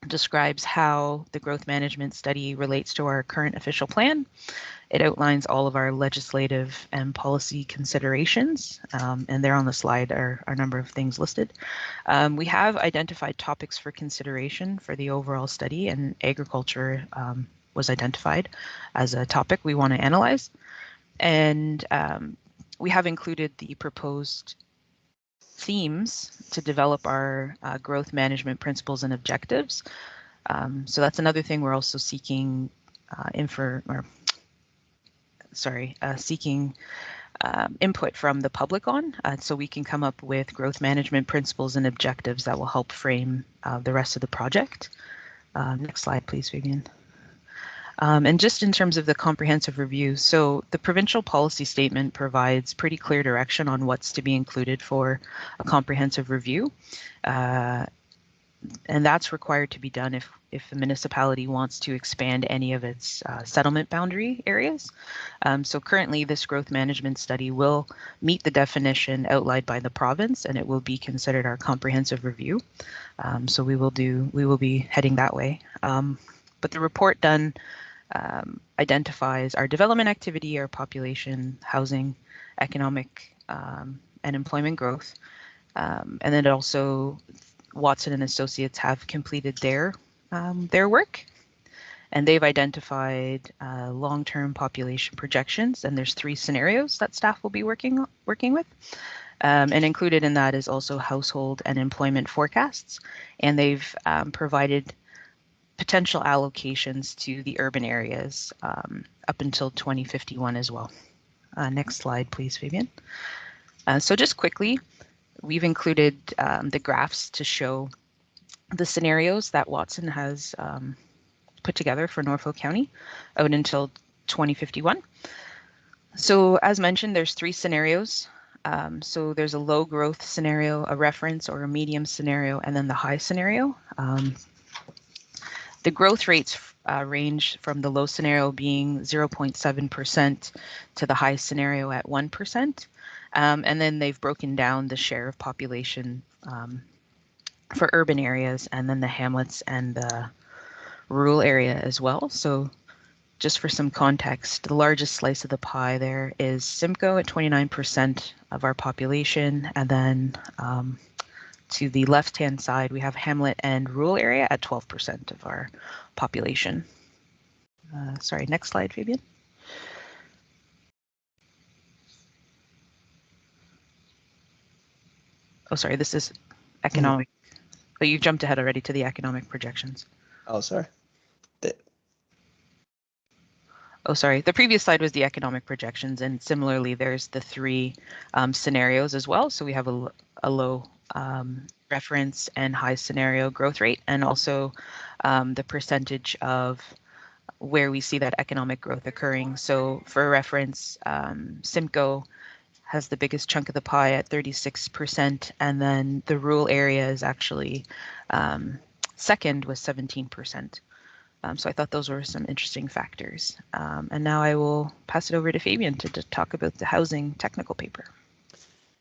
describes how the growth management study relates to our current official plan. It outlines all of our legislative and policy considerations, and there on the slide are a number of things listed. We have identified topics for consideration for the overall study, and agriculture was identified as a topic we want to analyze. And we have included the proposed themes to develop our growth management principles and objectives. So that's another thing we're also seeking seeking input from the public on, so we can come up with growth management principles and objectives that will help frame the rest of the project. Next slide, please, Fabian. And just in terms of the comprehensive review, so the provincial policy statement provides pretty clear direction on what's to be included for a comprehensive review. And that's required to be done if the municipality wants to expand any of its settlement boundary areas. So currently, this growth management study will meet the definition outlined by the province, and it will be considered our comprehensive review. So we will be heading that way. But the report done identifies our development activity, our population, housing, economic, and employment growth. And then it also, Watson and Associates have completed their work, and they've identified long-term population projections, and there's 3 scenarios that staff will be working with. And included in that is also household and employment forecasts, and they've provided potential allocations to the urban areas up until 2051 as well. Next slide, please, Fabian. So just quickly, we've included the graphs to show the scenarios that Watson has put together for Norfolk County out until 2051. So as mentioned, there's 3 scenarios. So there's a low growth scenario, a reference or a medium scenario, and then the high scenario. The growth rates range from the low scenario being 0.7% to the high scenario at 1%. And then they've broken down the share of population for urban areas and then the hamlets and the rural area as well. So just for some context, the largest slice of the pie there is Simcoe at 29% of our population. And then to the left-hand side, we have hamlet and rural area at 12% of our population. Sorry, next slide, Fabian. Oh, sorry, this is economic. Oh, you jumped ahead already to the economic projections. Oh, sorry. Oh, sorry. The previous slide was the economic projections, and similarly, there's the 3 scenarios as well. So we have a low reference and high scenario growth rate, and also the percentage of where we see that economic growth occurring. So for reference, Simcoe has the biggest chunk of the pie at 36%, and then the rural area is actually second with 17%. So I thought those were some interesting factors. And now I will pass it over to Fabian to talk about the housing technical paper.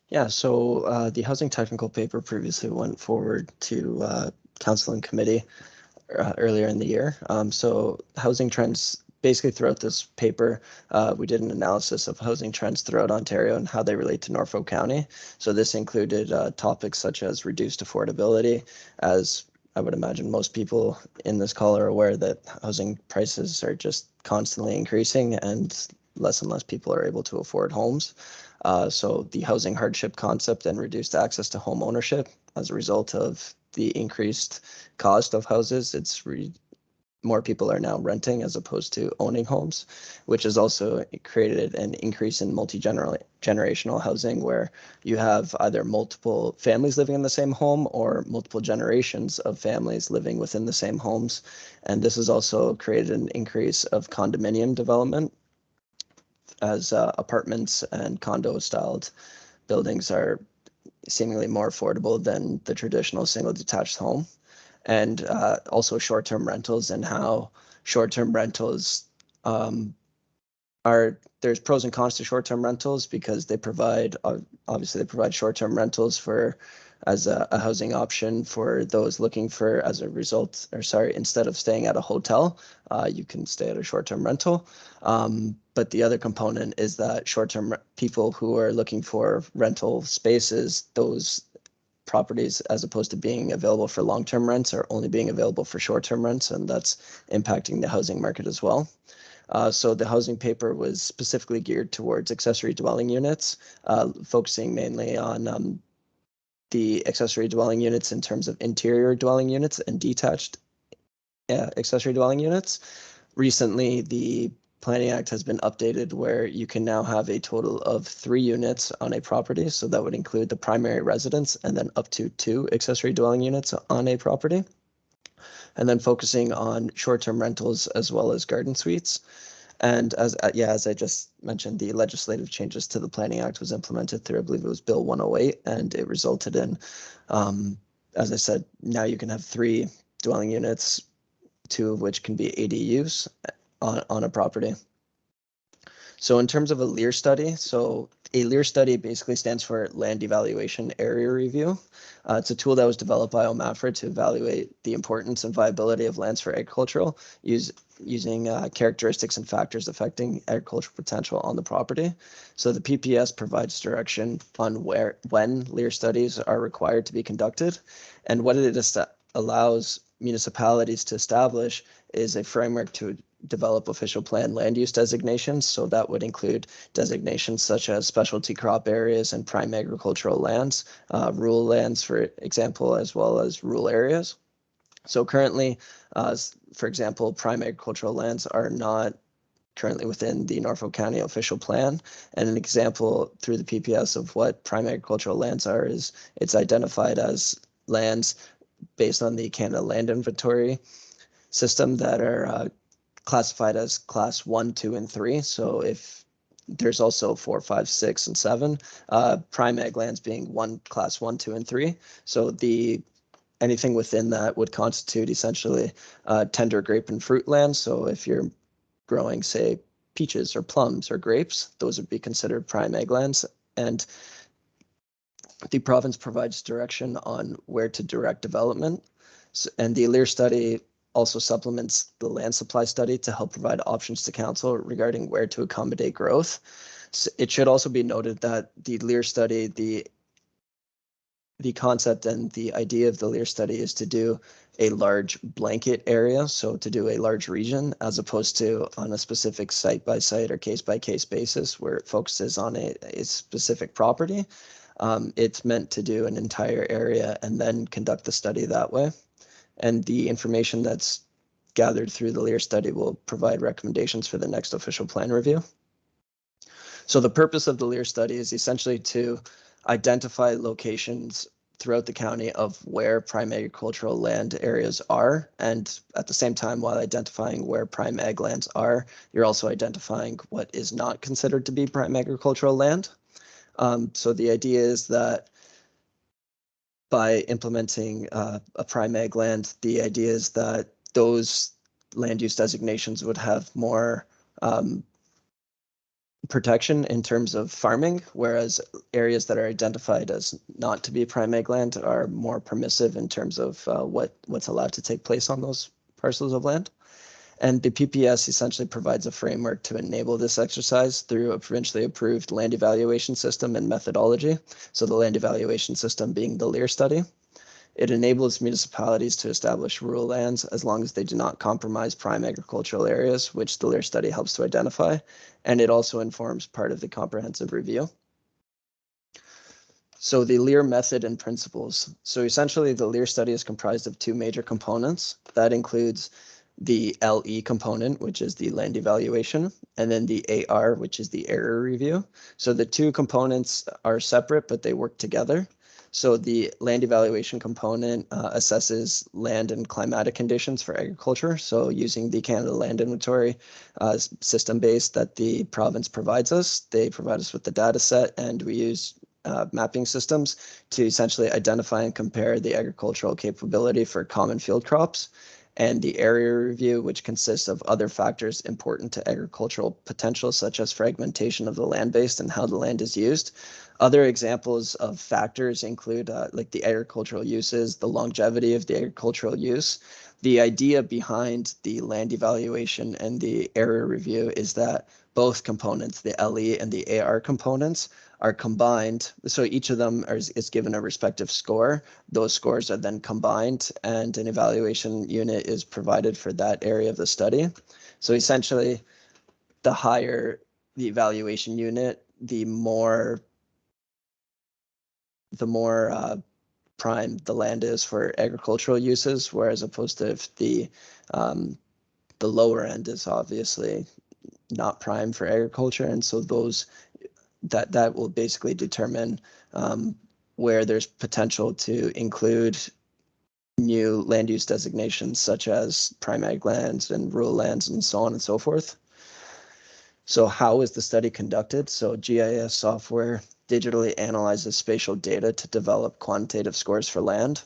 Yeah, so the housing technical paper previously went forward to council and committee earlier in the year. So housing trends, basically throughout this paper, we did an analysis of housing trends throughout Ontario and how they relate to Norfolk County. So this included topics such as reduced affordability. As I would imagine most people in this call are aware that housing prices are just constantly increasing and less people are able to afford homes. So the housing hardship concept and reduced access to home ownership as a result of the increased cost of houses, more people are now renting as opposed to owning homes, which has also created an increase in multi-generational housing where you have either multiple families living in the same home or multiple generations of families living within the same homes. And this has also created an increase of condominium development as apartments and condo-styled buildings are seemingly more affordable than the traditional single detached home. And also short-term rentals and how short-term rentals there's pros and cons to short-term rentals because they provide, obviously they provide short-term rentals as a housing option for those looking for, as a result, or sorry, instead of staying at a hotel, you can stay at a short-term rental. But the other component is that short-term people who are looking for rental spaces, those properties, as opposed to being available for long-term rents, are only being available for short-term rents, and that's impacting the housing market as well. So the housing paper was specifically geared towards accessory dwelling units, focusing mainly on the accessory dwelling units in terms of interior dwelling units and detached accessory dwelling units. Recently, the Planning Act has been updated where you can now have a total of 3 units on a property. So that would include the primary residence and then up to 2 accessory dwelling units on a property. And then focusing on short-term rentals as well as garden suites. And as I just mentioned, the legislative changes to the Planning Act was implemented through, I believe it was Bill 108, and it resulted in, as I said, now you can have 3 dwelling units, 2 of which can be ADUs on a property. So in terms of a Lear study, so a Lear study basically stands for Land Evaluation Area Review. It's a tool that was developed by OMAFRA to evaluate the importance and viability of lands for agricultural, using characteristics and factors affecting agricultural potential on the property. So the PPS provides direction on when Lear studies are required to be conducted, and what it allows municipalities to establish is a framework to develop official plan land use designations. So that would include designations such as specialty crop areas and prime agricultural lands, rural lands, for example, as well as rural areas. So currently, for example, prime agricultural lands are not currently within the Norfolk County official plan. And an example through the PPS of what prime agricultural lands are is it's identified as lands based on the Canada Land Inventory system that are classified as class 1, 2, and 3. So if there's also 4, 5, 6, and 7. Prime ag lands being class 1, 2, and 3. So anything within that would constitute essentially tender grape and fruit land. So if you're growing, say, peaches or plums or grapes, those would be considered prime ag lands. And the province provides direction on where to direct development. And the Lear study also supplements the land supply study to help provide options to council regarding where to accommodate growth. So it should also be noted that the Lear study, the concept and the idea of the Lear study is to do a large blanket area, so to do a large region, as opposed to on a specific site-by-site or case-by-case basis where it focuses on a specific property. It's meant to do an entire area and then conduct the study that way. And the information that's gathered through the Lear study will provide recommendations for the next official plan review. So the purpose of the Lear study is essentially to identify locations throughout the county of where prime agricultural land areas are. And at the same time, while identifying where prime ag lands are, you're also identifying what is not considered to be prime agricultural land. So the idea is that by implementing a prime ag land, the idea is that those land use designations would have more protection in terms of farming, whereas areas that are identified as not to be prime ag land are more permissive in terms of what's allowed to take place on those parcels of land. And the PPS essentially provides a framework to enable this exercise through a provincially approved land evaluation system and methodology. So the land evaluation system being the Lear study. It enables municipalities to establish rural lands as long as they do not compromise prime agricultural areas, which the Lear study helps to identify. And it also informs part of the comprehensive review. So the Lear method and principles. So essentially the Lear study is comprised of two major components. That includes the LE component, which is the land evaluation, and then the AR, which is the area review. So the two components are separate, but they work together. So the land evaluation component assesses land and climatic conditions for agriculture. So using the Canada Land Inventory system base that the province provides us, they provide us with the data set, and we use mapping systems to essentially identify and compare the agricultural capability for common field crops. And the area review, which consists of other factors important to agricultural potential, such as fragmentation of the land base and how the land is used. Other examples of factors include like the agricultural uses, the longevity of the agricultural use. The idea behind the land evaluation and the area review is that both components, the LE and the AR components, are combined. So each of them is given a respective score. Those scores are then combined and an evaluation unit is provided for that area of the study. So essentially, the higher the evaluation unit, the more prime the land is for agricultural uses, whereas opposed to if the lower end is obviously not prime for agriculture. And so that will basically determine where there's potential to include new land use designations such as prime ag lands and rural lands and so on and so forth. So how is the study conducted? So GIS software digitally analyzes spatial data to develop quantitative scores for land.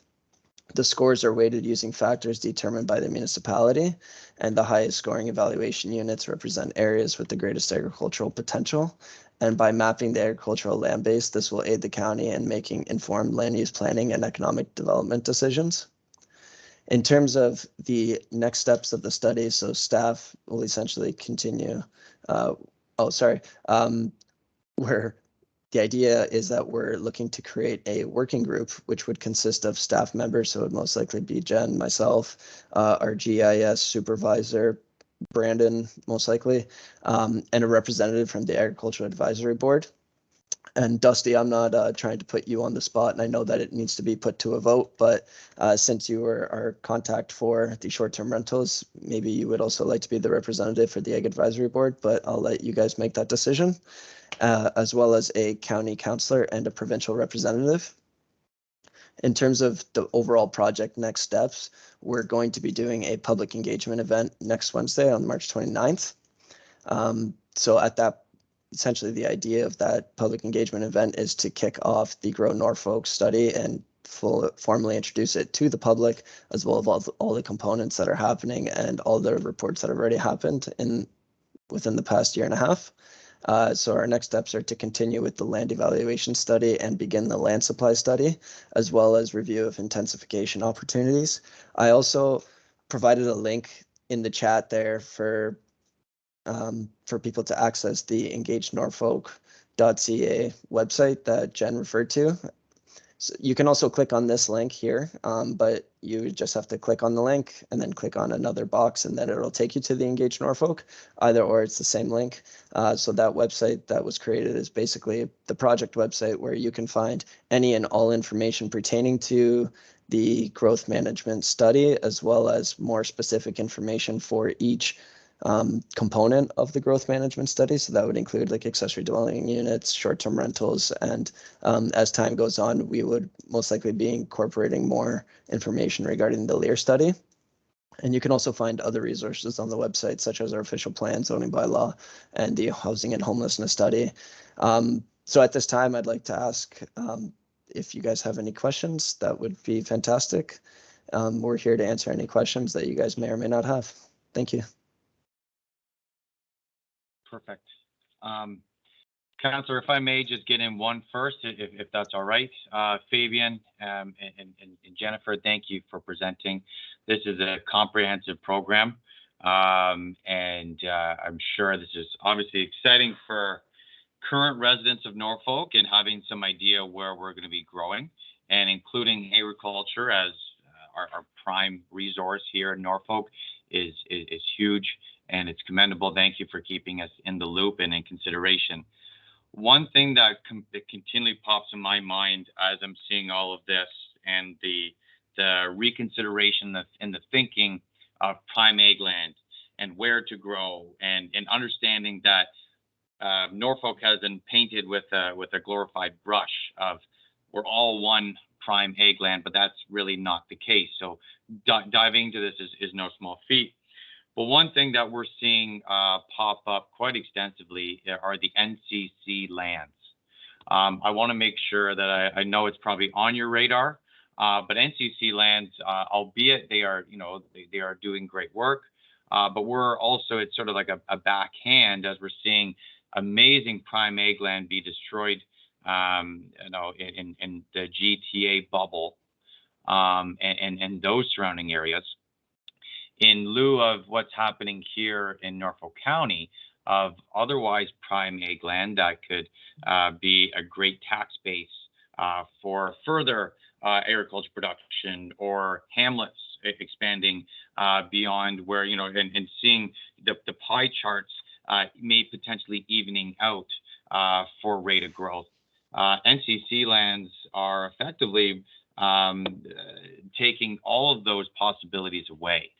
The scores are weighted using factors determined by the municipality, and the highest scoring evaluation units represent areas with the greatest agricultural potential. And by mapping the agricultural land base, this will aid the county in making informed land use planning and economic development decisions. In terms of the next steps of the study, so staff will essentially continue. Where the idea is that we're looking to create a working group, which would consist of staff members. So it would most likely be Jen, myself, our GIS supervisor, Brandon, most likely, and a representative from the Agricultural Advisory Board. And Dusty, I'm not trying to put you on the spot, and I know that it needs to be put to a vote, but since you were our contact for the short-term rentals, maybe you would also like to be the representative for the Ag Advisory Board, but I'll let you guys make that decision, as well as a county councillor and a provincial representative. In terms of the overall project next steps, we're going to be doing a public engagement event next Wednesday on March 29th. So at that essentially the idea of that public engagement event is to kick off the Grow Norfolk study and formally introduce it to the public, as well as all the components that are happening and all the reports that have already happened within the past year and a half. So our next steps are to continue with the land evaluation study and begin the land supply study, as well as review of intensification opportunities. I also provided a link in the chat there for people to access the engagenorfolk.ca website that Jen referred to. So you can also click on this link here, but you just have to click on the link and then click on another box, and then it'll take you to the Engage Norfolk, either or it's the same link. So that website that was created is basically the project website where you can find any and all information pertaining to the growth management study, as well as more specific information for each component of the growth management study. So that would include like accessory dwelling units, short-term rentals, and as time goes on, we would most likely be incorporating more information regarding the Lear study. And you can also find other resources on the website, such as our official plan, zoning bylaw, and the housing and homelessness study. So at this time, I'd like to ask if you guys have any questions. That would be fantastic. We're here to answer any questions that you guys may or may not have. Thank you. Perfect. Councillor, if I may just get in one first, if that's all right. Fabian and Jennifer, thank you for presenting. This is a comprehensive program, and I'm sure this is obviously exciting for current residents of Norfolk and having some idea where we're going to be growing, and including agriculture as our prime resource here in Norfolk is huge. And it's commendable. Thank you for keeping us in the loop and in consideration. One thing that continually pops in my mind as I'm seeing all of this and the reconsideration and the thinking of prime ag land and where to grow, and understanding that Norfolk has been painted with a glorified brush of we're all one prime ag land, but that's really not the case. So diving into this is no small feat. But one thing that we're seeing pop up quite extensively are the NCC lands. I want to make sure that I know it's probably on your radar, but NCC lands, albeit they are doing great work, but we're also, it's sort of like a backhand as we're seeing amazing prime ag land be destroyed, in the GTA bubble, and those surrounding areas, in lieu of what's happening here in Norfolk County of otherwise prime ag land that could be a great tax base for further agriculture production, or hamlets expanding beyond where, and seeing the pie charts may potentially evening out for rate of growth. NCC lands are effectively taking all of those possibilities away.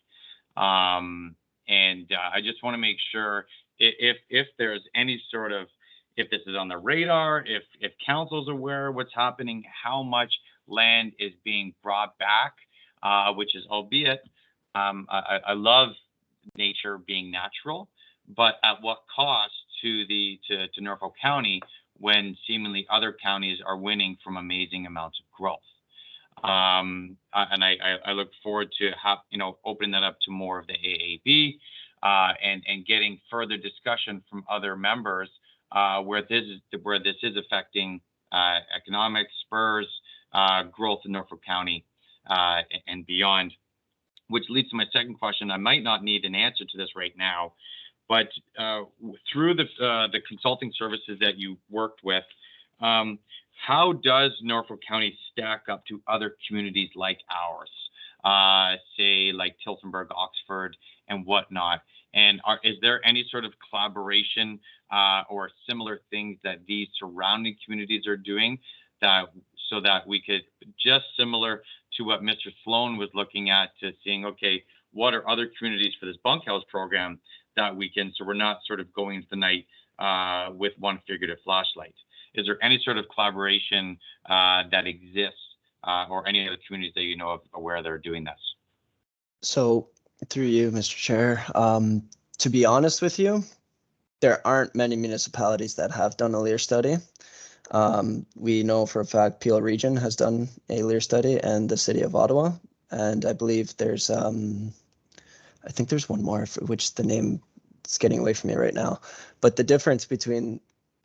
I just want to make sure if there's any sort of, if this is on the radar, if council's aware of what's happening, how much land is being brought back, which is, albeit, I love nature being natural, but at what cost to Norfolk County when seemingly other counties are winning from amazing amounts of growth. And I look forward to opening that up to more of the AAB and getting further discussion from other members where this is affecting economic spurs, growth in Norfolk County and beyond. Which leads to my second question. I might not need an answer to this right now, but through the consulting services that you worked with, how does Norfolk County stack up to other communities like ours, say like Tiltonburg, Oxford, and whatnot? And is there any sort of collaboration or similar things that these surrounding communities are doing so that we could, just similar to what Mr. Sloan was looking at, to seeing, okay, what are other communities for this bunkhouse program that we can, so we're not sort of going into the night with one figurative flashlight? Is there any sort of collaboration that exists or any other communities that you know of where they're doing this? So through you, Mr. Chair, to be honest with you, there aren't many municipalities that have done a Lear study. We know for a fact Peel Region has done a Lear study, and the City of Ottawa, and I believe there's I think there's one more, for which the name is getting away from me right now. But the difference between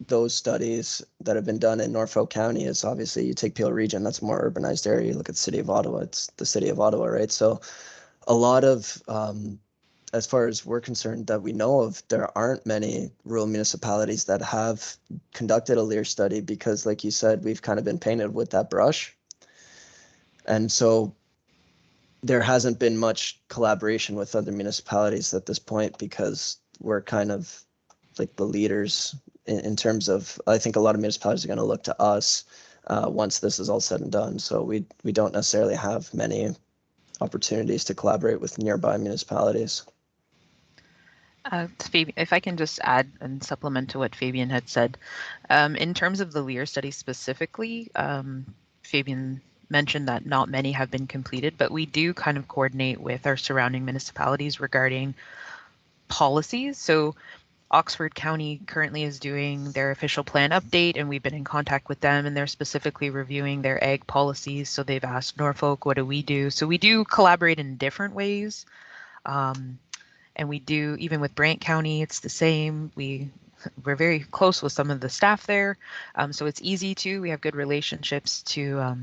those studies that have been done in Norfolk County is obviously you take Peel Region, that's a more urbanized area. You look at the City of Ottawa, it's the City of Ottawa, right? So a lot of, as far as we're concerned, that we know of, there aren't many rural municipalities that have conducted a Lear study because, like you said, we've kind of been painted with that brush. And so there hasn't been much collaboration with other municipalities at this point because we're kind of like the leaders in terms of, I think a lot of municipalities are going to look to us once this is all said and done. So we don't necessarily have many opportunities to collaborate with nearby municipalities. If I can just add and supplement to what Fabian had said, in terms of the Lear study specifically, Fabian mentioned that not many have been completed, but we do kind of coordinate with our surrounding municipalities regarding policies. So Oxford County currently is doing their official plan update, and we've been in contact with them, and they're specifically reviewing their ag policies. So they've asked Norfolk, what do we do? So we do collaborate in different ways. And we do, even with Brant County, it's the same. We're very close with some of the staff there. So it's easy to, we have good relationships to,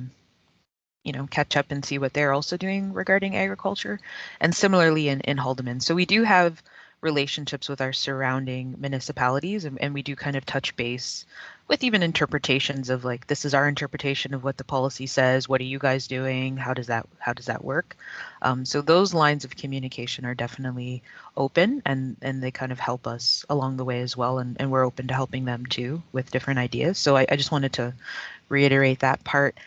catch up and see what they're also doing regarding agriculture. And similarly in Haldeman. So we do have relationships with our surrounding municipalities, and we do kind of touch base with even interpretations of like, this is our interpretation of what the policy says. What are you guys doing? How does that work? So those lines of communication are definitely open, and they kind of help us along the way as well. And we're open to helping them too with different ideas. So I just wanted to reiterate that part.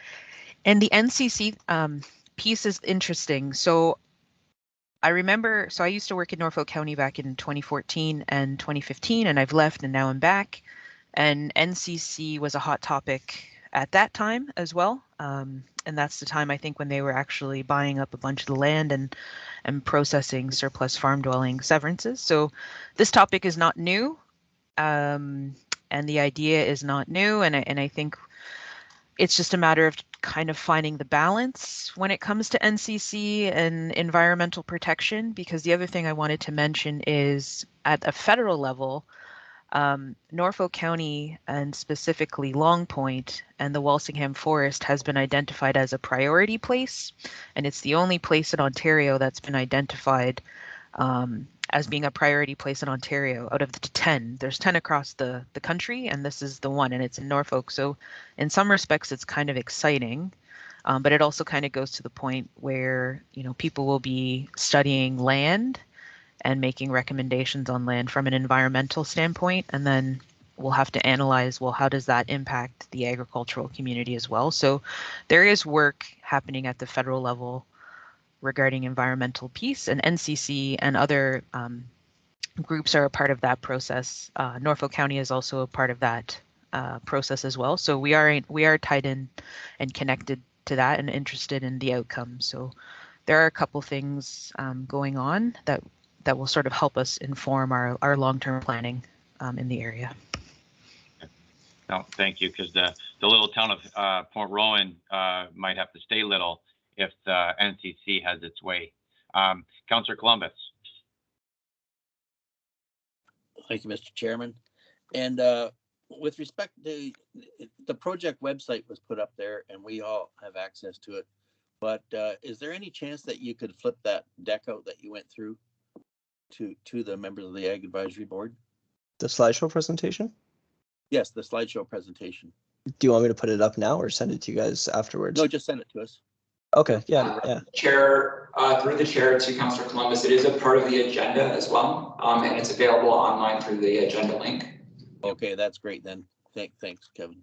And the NCC piece is interesting. So I remember, so I used to work in Norfolk County back in 2014 and 2015, and I've left and now I'm back. And NCC was a hot topic at that time as well. And that's the time I think when they were actually buying up a bunch of the land and processing surplus farm dwelling severances. So this topic is not new, and the idea is not new. And I think it's just a matter of kind of finding the balance when it comes to NCC and environmental protection, because the other thing I wanted to mention is at a federal level, Norfolk County and specifically Long Point and the Walsingham Forest has been identified as a priority place, and it's the only place in Ontario that's been identified as being a priority place in Ontario out of the 10. There's 10 across the country, and this is the one, and it's in Norfolk. So in some respects, it's kind of exciting, but it also kind of goes to the point where, people will be studying land and making recommendations on land from an environmental standpoint, and then we'll have to analyze, well, how does that impact the agricultural community as well? So there is work happening at the federal level regarding environmental piece, and NCC and other groups are a part of that process. Norfolk County is also a part of that process as well. So we are tied in and connected to that and interested in the outcome. So there are a couple things going on that will sort of help us inform our long-term planning in the area. No, thank you, because the little town of Port Rowan might have to stay little if the NCC has its way. Councillor Columbus. Thank you, Mr. Chairman. And with respect to the project website was put up there and we all have access to it, but is there any chance that you could flip that deck out that you went through to the members of the Ag Advisory Board? The slideshow presentation? Yes, the slideshow presentation. Do you want me to put it up now or send it to you guys afterwards? No, just send it to us. Okay, yeah. Chair, through the chair to Councillor Columbus, it is a part of the agenda as well, and it's available online through the agenda link. Okay, that's great then. Thanks, Kevin.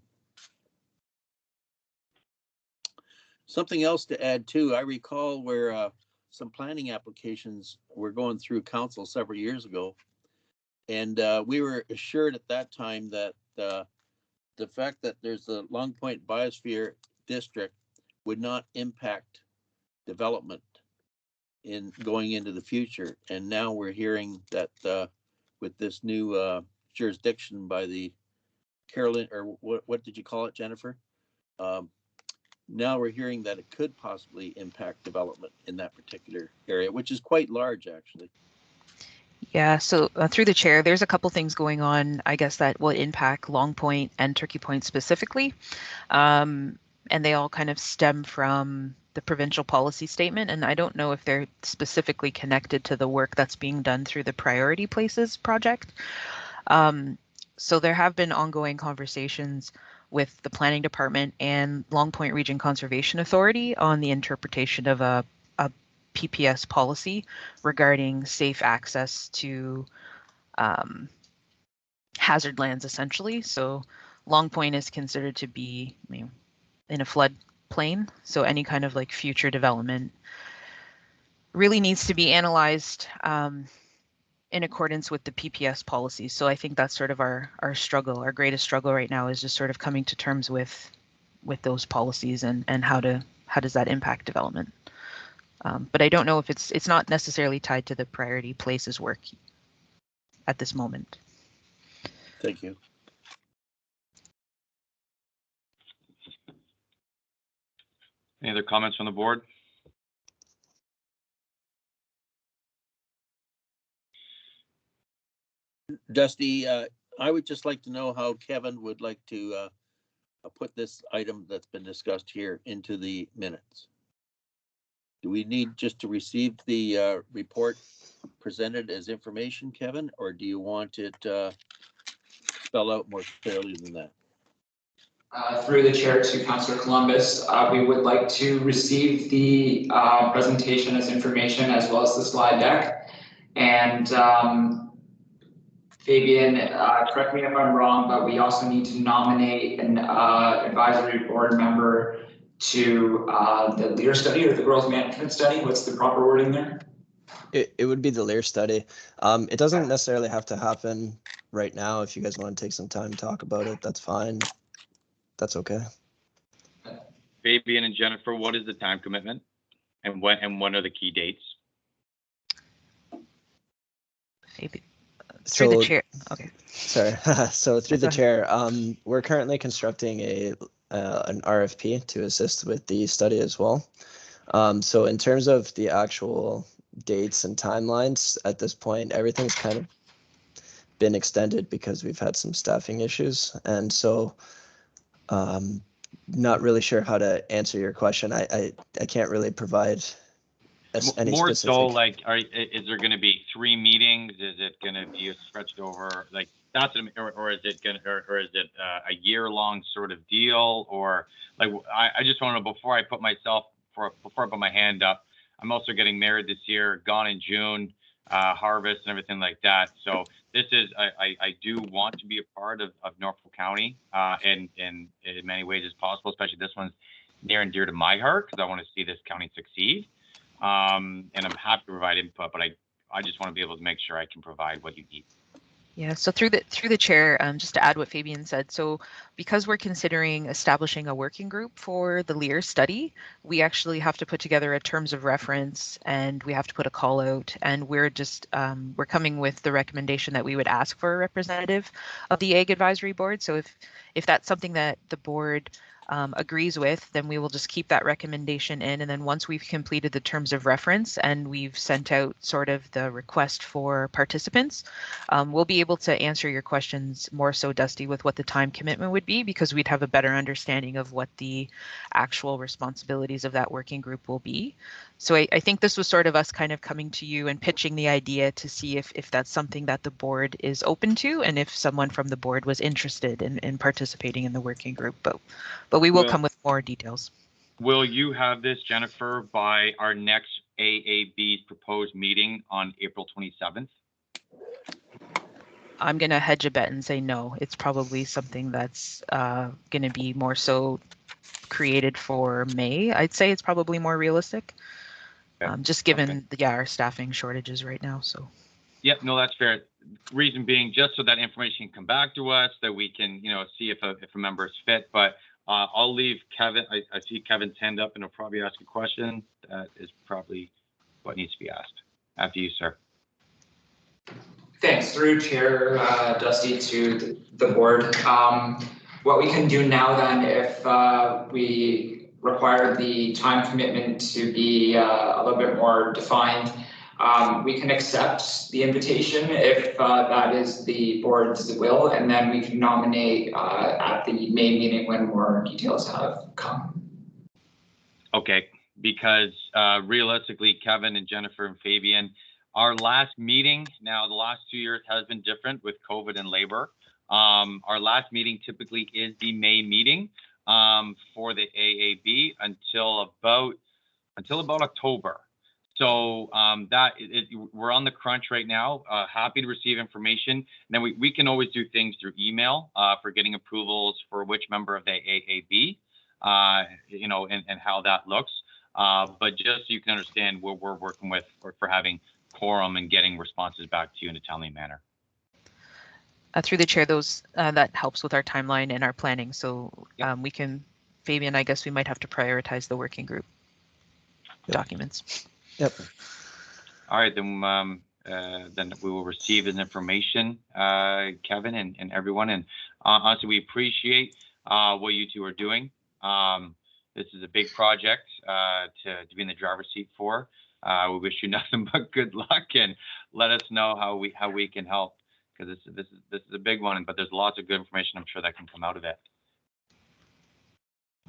Something else to add too, I recall where some planning applications were going through council several years ago, and we were assured at that time that the fact that there's a Long Point Biosphere District would not impact development in going into the future. And now we're hearing that with this new jurisdiction by the Carolyn, or what did you call it, Jennifer? Now we're hearing that it could possibly impact development in that particular area, which is quite large, actually. Yeah, so through the chair, there's a couple things going on, I guess, that will impact Long Point and Turkey Point specifically. And they all kind of stem from the provincial policy statement. And I don't know if they're specifically connected to the work that's being done through the Priority Places project. So there have been ongoing conversations with the planning department and Long Point Region Conservation Authority on the interpretation of a PPS policy regarding safe access to hazard lands, essentially. So Long Point is considered to be in a flood plain. So any kind of like future development really needs to be analyzed in accordance with the PPS policy. So I think that's sort of our struggle. Our greatest struggle right now is just sort of coming to terms with those policies and how does that impact development. But I don't know if it's not necessarily tied to the Priority Places work at this moment. Thank you. Any other comments from the board? Dusty, I would just like to know how Kevin would like to put this item that's been discussed here into the minutes. Do we need just to receive the report presented as information, Kevin, or do you want it spelled out more clearly than that? Through the chair to Councillor Columbus, we would like to receive the presentation as information as well as the slide deck. And Fabian, correct me if I'm wrong, but we also need to nominate an advisory board member to the Lear Study or the Growth Management Study. What's the proper wording there? It would be the Lear Study. It doesn't necessarily have to happen right now. If you guys want to take some time to talk about it, that's fine. That's okay. Fabian and Jennifer, what is the time commitment, and when are the key dates? Maybe through the chair. Okay. Sorry. So through the chair, we're currently constructing an RFP to assist with the study as well. So in terms of the actual dates and timelines, at this point, everything's kind of been extended because we've had some staffing issues, and so not really sure how to answer your question. I can't really provide any more specific. So like is there going to be 3 meetings? Is it going to be stretched over like that's or is it going or is it a year-long sort of deal? Or like I just want to know before I put my hand up, I'm also getting married this year, gone in June, harvest and everything like that. So this is, I do want to be a part of Norfolk County in many ways as possible, especially this one's near and dear to my heart because I want to see this county succeed. And I'm happy to provide input, but I just want to be able to make sure I can provide what you need. Yeah, so through the chair, just to add what Fabian said, so because we're considering establishing a working group for the Lear study, we actually have to put together a terms of reference and we have to put a call out, and we're just we're coming with the recommendation that we would ask for a representative of the Ag Advisory Board. So if that's something that the board agrees with, then we will just keep that recommendation in. And then once we've completed the terms of reference and we've sent out sort of the request for participants, we'll be able to answer your questions more so, Dusty, with what the time commitment would be, because we'd have a better understanding of what the actual responsibilities of that working group will be. So I think this was sort of us kind of coming to you and pitching the idea to see if that's something that the board is open to and if someone from the board was interested in participating in the working group. But we will come with more details. Will you have this, Jennifer, by our next AAB's proposed meeting on April 27th? I'm going to hedge a bet and say no. It's probably something that's going to be more so created for May. I'd say it's probably more realistic, just given our staffing shortages right now. So. Yep, no, that's fair. Reason being, just so that information can come back to us, that we can, see if a member is fit. But I'll leave Kevin. I see Kevin's hand up, and he'll probably ask a question. That is probably what needs to be asked. After you, sir. Thanks. Through Chair Dusty to the board. What we can do now then, if we require the time commitment to be a little bit more defined, we can accept the invitation if that is the board's will, and then we can nominate at the May meeting when more details have come. Okay, because realistically, Kevin and Jennifer and Fabian, our last meeting, now the last 2 years has been different with COVID and labor. Our last meeting typically is the May meeting for the AAB until about October. So we're on the crunch right now. Happy to receive information. And then we can always do things through email for getting approvals for which member of the AAB, you know, and how that looks. But just so you can understand what we're working with for having quorum and getting responses back to you in a timely manner. Through the chair, those that helps with our timeline and our planning. So we can, Fabian, I guess we might have to prioritize the working group documents. Yep. All right, then we will receive this information, Kevin and everyone. And honestly, we appreciate what you two are doing. This is a big project to be in the driver's seat for. We wish you nothing but good luck, and let us know how we can help, because this is a big one. But there's lots of good information I'm sure that can come out of it.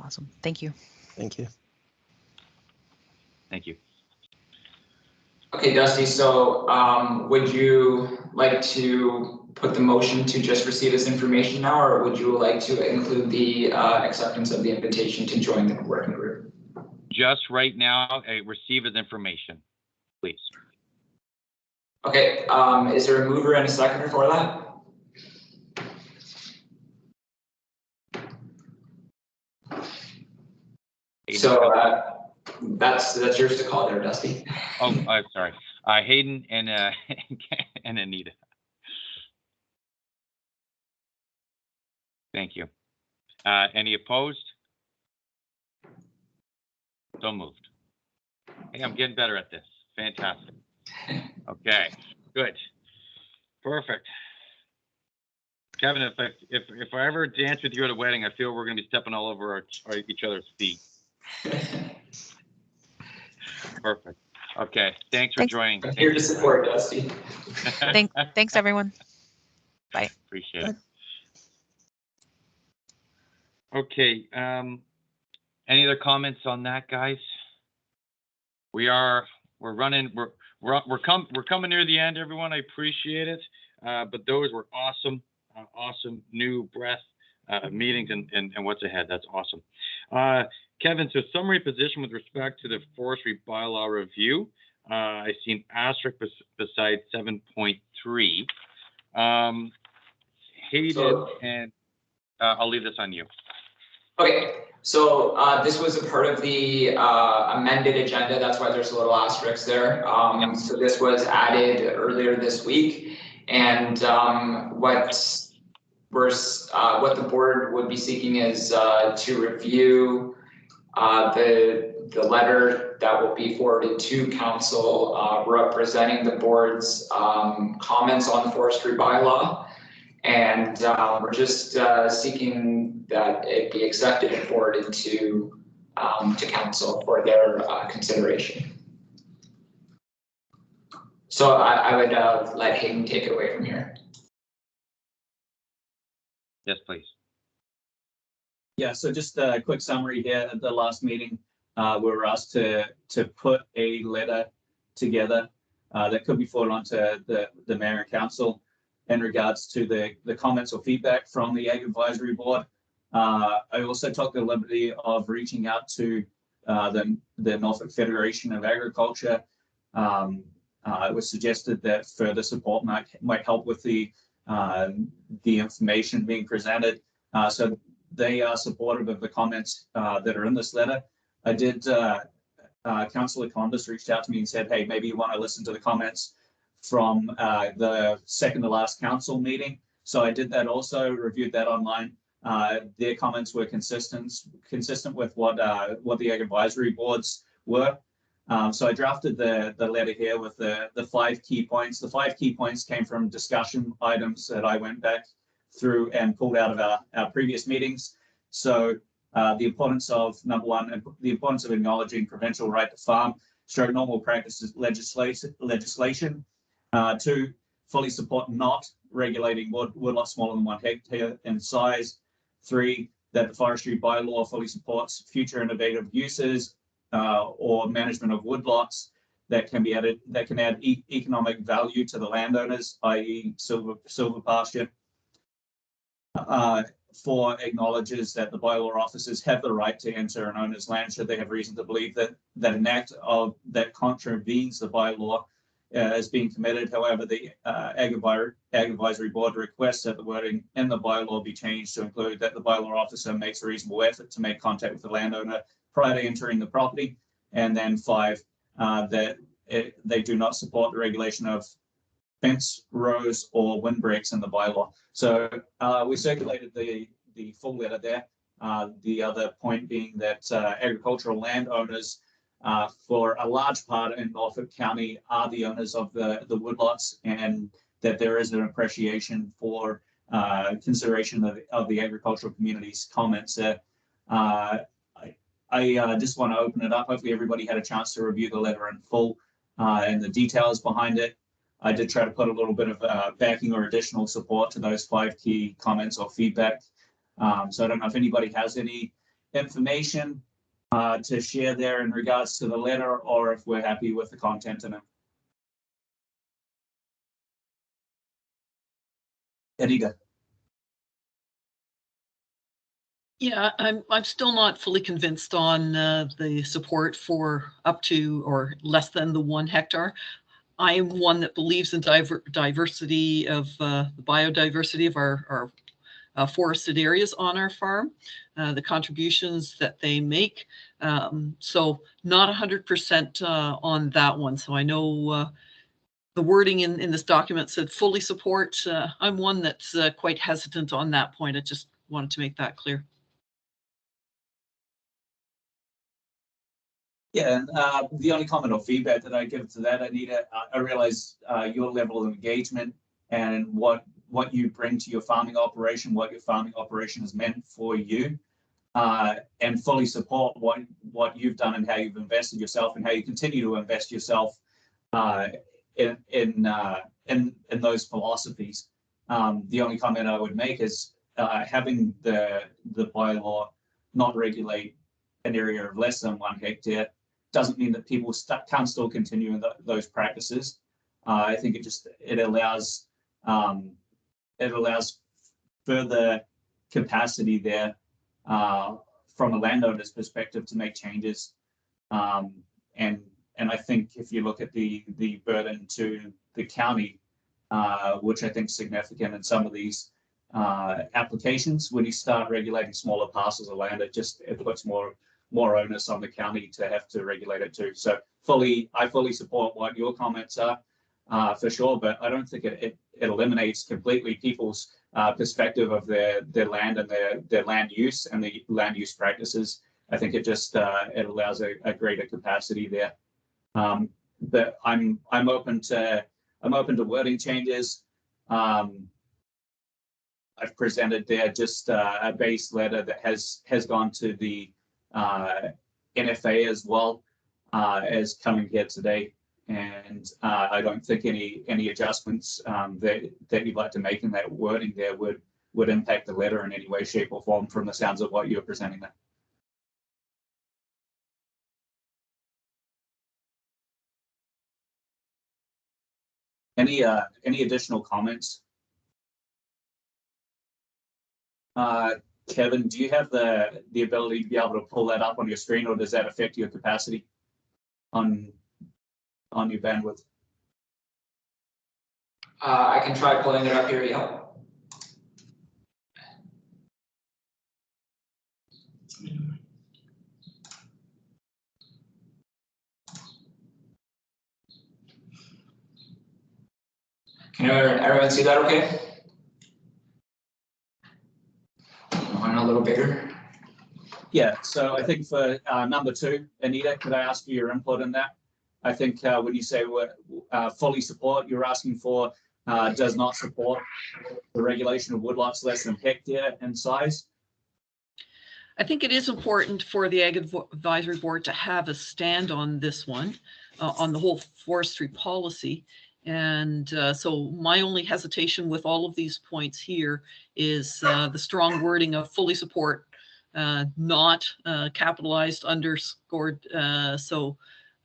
Awesome. Thank you. Thank you. Thank you. Okay, Dusty, so would you like to put the motion to just receive this information now, or would you like to include the acceptance of the invitation to join the working group? Just right now, receive as information, please. Okay, is there a mover and a seconder for that? So that's yours to call there, Dusty. Oh, I'm sorry. Hayden and and Anita. Thank you. Any opposed? So moved. Hey, I'm getting better at this. Fantastic. Okay, good. Perfect. Kevin, if I ever dance with you at a wedding, I feel we're going to be stepping all over each other's feet. Perfect. Okay. Thanks for joining. I'm here to support, Dusty. Thanks, everyone. Bye. Appreciate it. Okay. Any other comments on that, guys? We're coming near the end, everyone. I appreciate it. But those were awesome, awesome new breath meetings and what's ahead. That's awesome. Kevin, so summary position with respect to the forestry bylaw review. I see an asterisk beside 7.3. Hayden, and I'll leave this on you. Okay, so this was a part of the amended agenda. That's why there's a little asterisk there. So this was added earlier this week, and what the board would be seeking is to review the letter that will be forwarded to council representing the board's comments on the forestry bylaw. And we're just seeking that it be accepted and forwarded to council for their consideration. So I would let Hayden take it away from here. Yes, please. Yeah, so just a quick summary here. At the last meeting, we were asked to put a letter together that could be forwarded on to the mayor and council in regards to the comments or feedback from the Ag Advisory Board. I also took the liberty of reaching out to the Norfolk Federation of Agriculture. It was suggested that further support might help with the information being presented. So they are supportive of the comments that are in this letter. I did, Councillor Columbus reached out to me and said, hey, maybe you want to listen to the comments from the second to last council meeting. So I did that also, reviewed that online. Their comments were consistent with what the Ag Advisory Boards were. So I drafted the letter here with the 5 key points. The 5 key points came from discussion items that I went back through and pulled out of our previous meetings. So the importance of, number one, the importance of acknowledging provincial right to farm, stroke normal practices legislation. 2, fully support not regulating woodlots smaller than 1 hectare in size. 3, that the forestry bylaw fully supports future innovative uses or management of woodlots that can add economic value to the landowners, i.e. silver pasture. 4, acknowledges that the bylaw officers have the right to enter an owner's land should they have reason to believe that an act that contravenes the bylaw is being committed. However, the Ag Advisory Board requests that the wording in the bylaw be changed to include that the bylaw officer makes a reasonable effort to make contact with the landowner prior to entering the property. And then 5, that they do not support the regulation of fence rows or windbreaks in the bylaw. So we circulated the full letter there. The other point being that agricultural landowners for a large part in Norfolk County are the owners of the woodlots, and that there is an appreciation for consideration of the agricultural community's comments there. I just want to open it up. Hopefully everybody had a chance to review the letter in full and the details behind it. I did try to put a little bit of backing or additional support to those 5 key comments or feedback. So I don't know if anybody has any information to share there in regards to the letter, or if we're happy with the content in it. Anita. Yeah, I'm still not fully convinced on the support for up to or less than the 1 hectare. I am one that believes in diversity of the biodiversity of our forested areas on our farm, the contributions that they make. So not 100% on that one. So I know the wording in this document said fully support. I'm one that's quite hesitant on that point. I just wanted to make that clear. Yeah, and the only comment or feedback that I give to that, Anita, I realize your level of engagement and what you bring to your farming operation, what your farming operation has meant for you, and fully support what you've done and how you've invested yourself and how you continue to invest yourself in those philosophies. The only comment I would make is having the bylaw not regulate an area of less than 1 hectare doesn't mean that people can't still continue in those practices. I think it allows further capacity there from a landowner's perspective to make changes. And I think if you look at the burden to the county, which I think is significant in some of these applications, when you start regulating smaller parcels of land, it puts more onus on the county to have to regulate it too. So I fully support what your comments are for sure, but I don't think it eliminates completely people's perspective of their land and their land use and the land use practices. I think it allows a greater capacity there. But I'm open to wording changes. I've presented there just a base letter that has gone to the NFA as well as coming here today, and I don't think any adjustments that you'd like to make in that wording there would impact the letter in any way, shape, or form from the sounds of what you're presenting there. Any additional comments? Kevin, do you have the ability to be able to pull that up on your screen, or does that affect your capacity on your bandwidth? I can try pulling it up here, yeah. Can everyone see that okay? One a little bigger. Yeah, so I think for number 2, Anita, could I ask for your input in that? I think when you say fully support, you're asking for does not support the regulation of woodlots less than hectare in size. I think it is important for the Ag Advisory Board to have a stand on this one, on the whole forestry policy. And so my only hesitation with all of these points here is the strong wording of fully support, not capitalized, underscored. So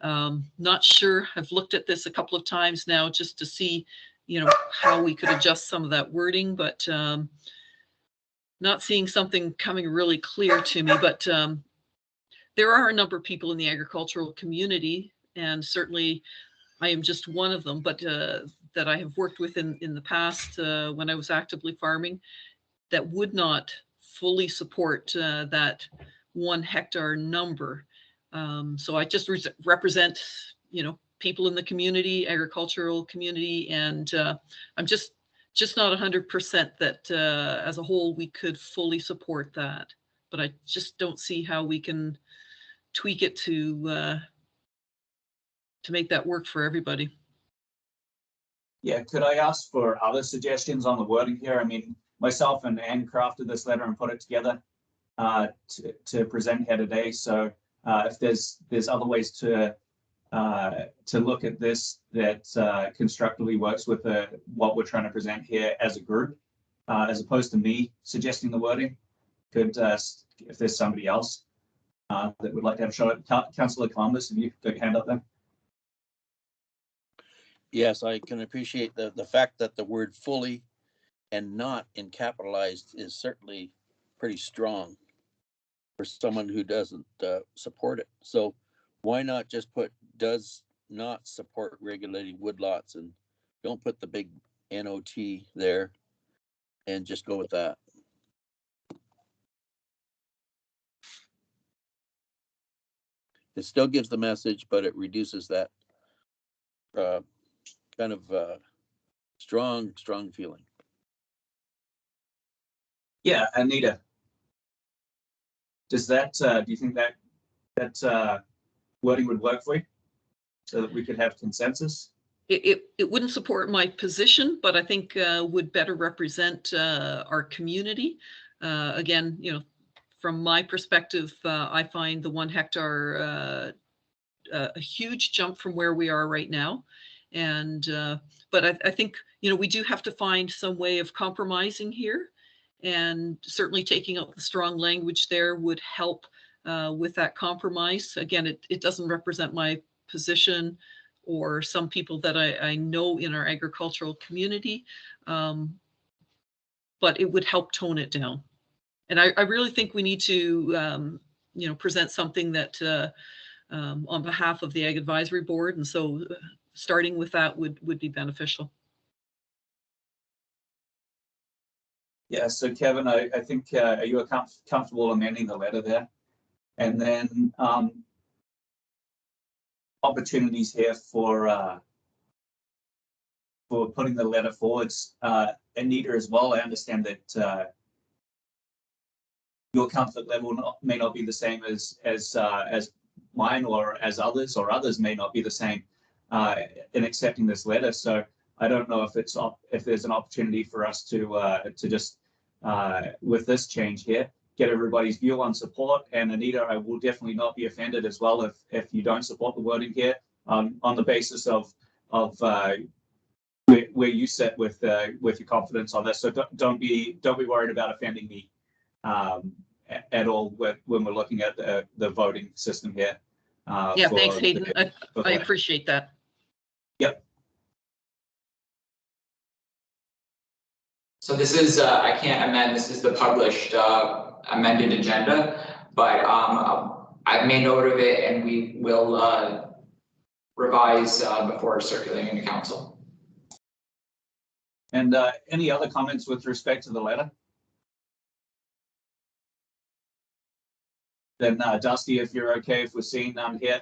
not sure. I've looked at this a couple of times now just to see, how we could adjust some of that wording, but not seeing something coming really clear to me. But there are a number of people in the agricultural community, and certainly I am just one of them, but that I have worked with in the past when I was actively farming, that would not fully support that 1 hectare number. So I just represent, people in the community, agricultural community, and I'm just not 100% that as a whole we could fully support that. But I just don't see how we can tweak it to make that work for everybody. Yeah, could I ask for other suggestions on the wording here? I mean, myself and Anne crafted this letter and put it together to present here today. So if there's other ways to look at this that constructively works with what we're trying to present here as a group, as opposed to me suggesting the wording, could if there's somebody else that would like to have a shot at Councillor Columbus, have you got your hand up there? Yes, I can appreciate the fact that the word fully and not in capitalized is certainly pretty strong for someone who doesn't support it. So why not just put does not support regulating woodlots, and don't put the big NOT there and just go with that. It still gives the message, but it reduces that kind of strong feeling. Yeah, Anita, does that do you think that wording would work for you, so that we could have consensus? It wouldn't support my position, but I think would better represent our community. Again, from my perspective, I find the 1 hectare a huge jump from where we are right now. And but I think we do have to find some way of compromising here, and certainly taking out the strong language there would help with that compromise. Again, it doesn't represent my position or some people that I know in our agricultural community, but it would help tone it down. And I really think we need to present something that on behalf of the Ag Advisory Board, and so starting with that would be beneficial. Yeah, so Kevin, I think are you comfortable amending the letter there? And then opportunities here for putting the letter forwards. Anita as well, I understand that your comfort level may not be the same as mine or as others, or others may not be the same in accepting this letter. So I don't know if there's an opportunity for us to just with this change here, get everybody's view on support. And Anita, I will definitely not be offended as well if you don't support the wording here on the basis of where you sit with your confidence on this. So don't be worried about offending me at all when we're looking at the voting system here. Yeah, thanks, Hayden. I appreciate that. Yep. So this is, I can't amend, this is the published amended agenda, but I've made note of it, and we will revise before circulating to council. And any other comments with respect to the letter? Then Dusty, if you're okay, if we're seeing none here,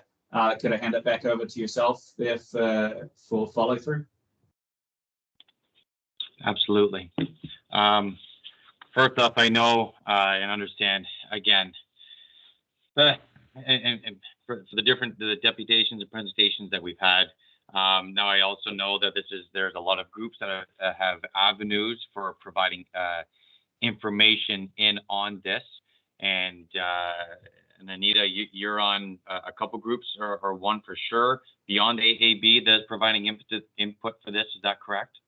could I hand it back over to yourself for follow through? Absolutely. First up, I know and understand, again, and for the deputations and presentations that we've had. Now I also know that there's a lot of groups that have avenues for providing information on this, and Anita, you're on a couple groups or one for sure beyond AAB that's providing input for this. Is that correct?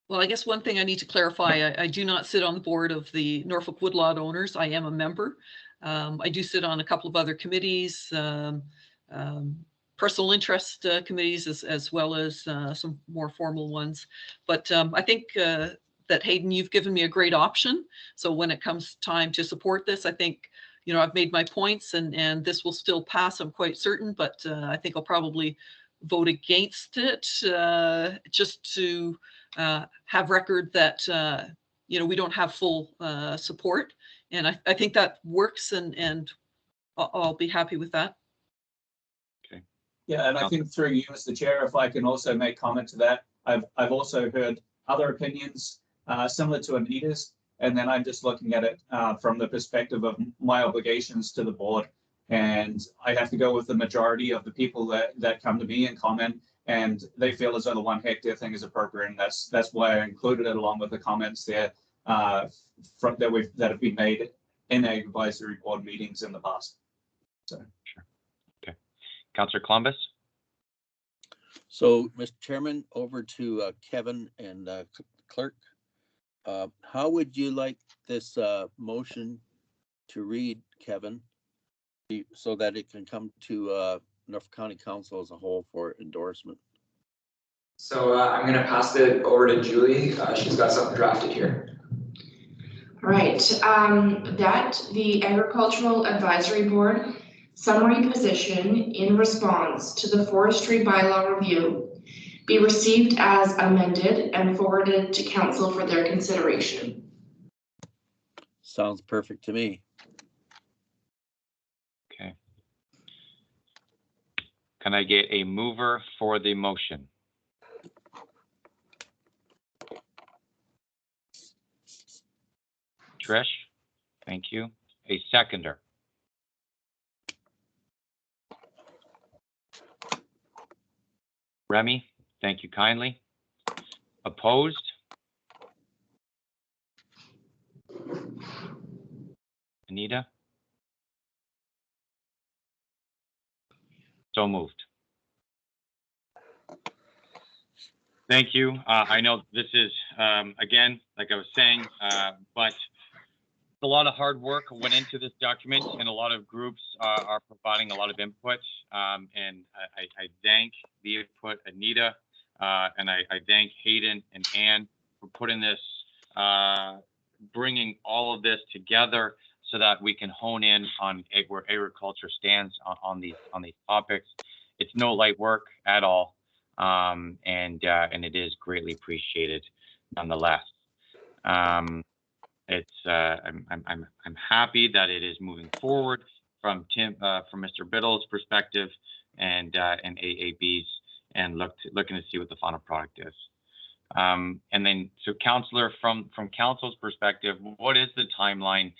Well, I guess one thing I need to clarify, I do not sit on the board of the Norfolk Woodlot owners. I am a member. I do sit on a couple of other committees, personal interest committees, as well as some more formal ones. But I think that, Hayden, you've given me a great option. So when it comes time to support this, I think, you know, I've made my points, and this will still pass, I'm quite certain, but I think I'll probably vote against it just to have record that, you know, we don't have full support. And I think that works, and I'll be happy with that. Okay. Yeah, and I think through you, Mr. Chair, if I can also make comment to that, I've also heard other opinions similar to Anita's, and then I'm just looking at it from the perspective of my obligations to the board. And I have to go with the majority of the people that come to me and comment, and they feel as though the 1 hectare thing is appropriate, and that's why I included it along with the comments there that have been made in advisory board meetings in the past. So, sure. Okay, Councillor Columbus. So, Mr. Chairman, over to Kevin and clerk. How would you like this motion to read, Kevin, so that it can come to Norfolk County Council as a whole for endorsement? So I'm going to pass it over to Julie. She's got something drafted here. Right. That the Agricultural Advisory Board summary position in response to the forestry bylaw review be received as amended and forwarded to council for their consideration. Sounds perfect to me. Okay. Can I get a mover for the motion? Trish, thank you. A seconder. Remy, thank you kindly. Opposed? Anita? So moved. Thank you. I know this is, again, like I was saying, but a lot of hard work went into this document, and a lot of groups are providing a lot of input. And I thank the input, Anita, and I thank Hayden and Ann for putting this, bringing all of this together so that we can hone in on where agriculture stands on these topics. It's no light work at all, and it is greatly appreciated nonetheless. It's I'm happy that it is moving forward from Mr. Biddle's perspective and AAB's, and looking to see what the final product is. And then, so Councillor, from Council's perspective, what is the timeline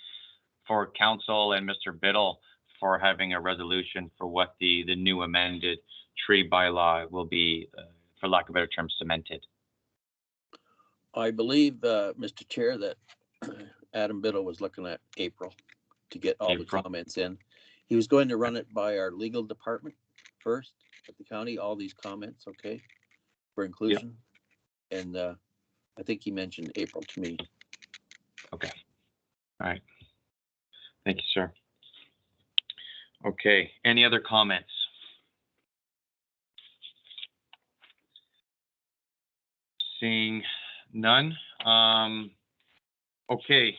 for Council and Mr. Biddle for having a resolution for what the new amended tree bylaw will be, for lack of a better term, cemented? I believe, Mr. Chair, that Adam Biddle was looking at April to get all the comments in. He was going to run it by our legal department first at the county, all these comments, okay, for inclusion. Yep. And I think he mentioned April to me. Okay. All right. Thank you, sir. Okay. Any other comments? Seeing none. Okay.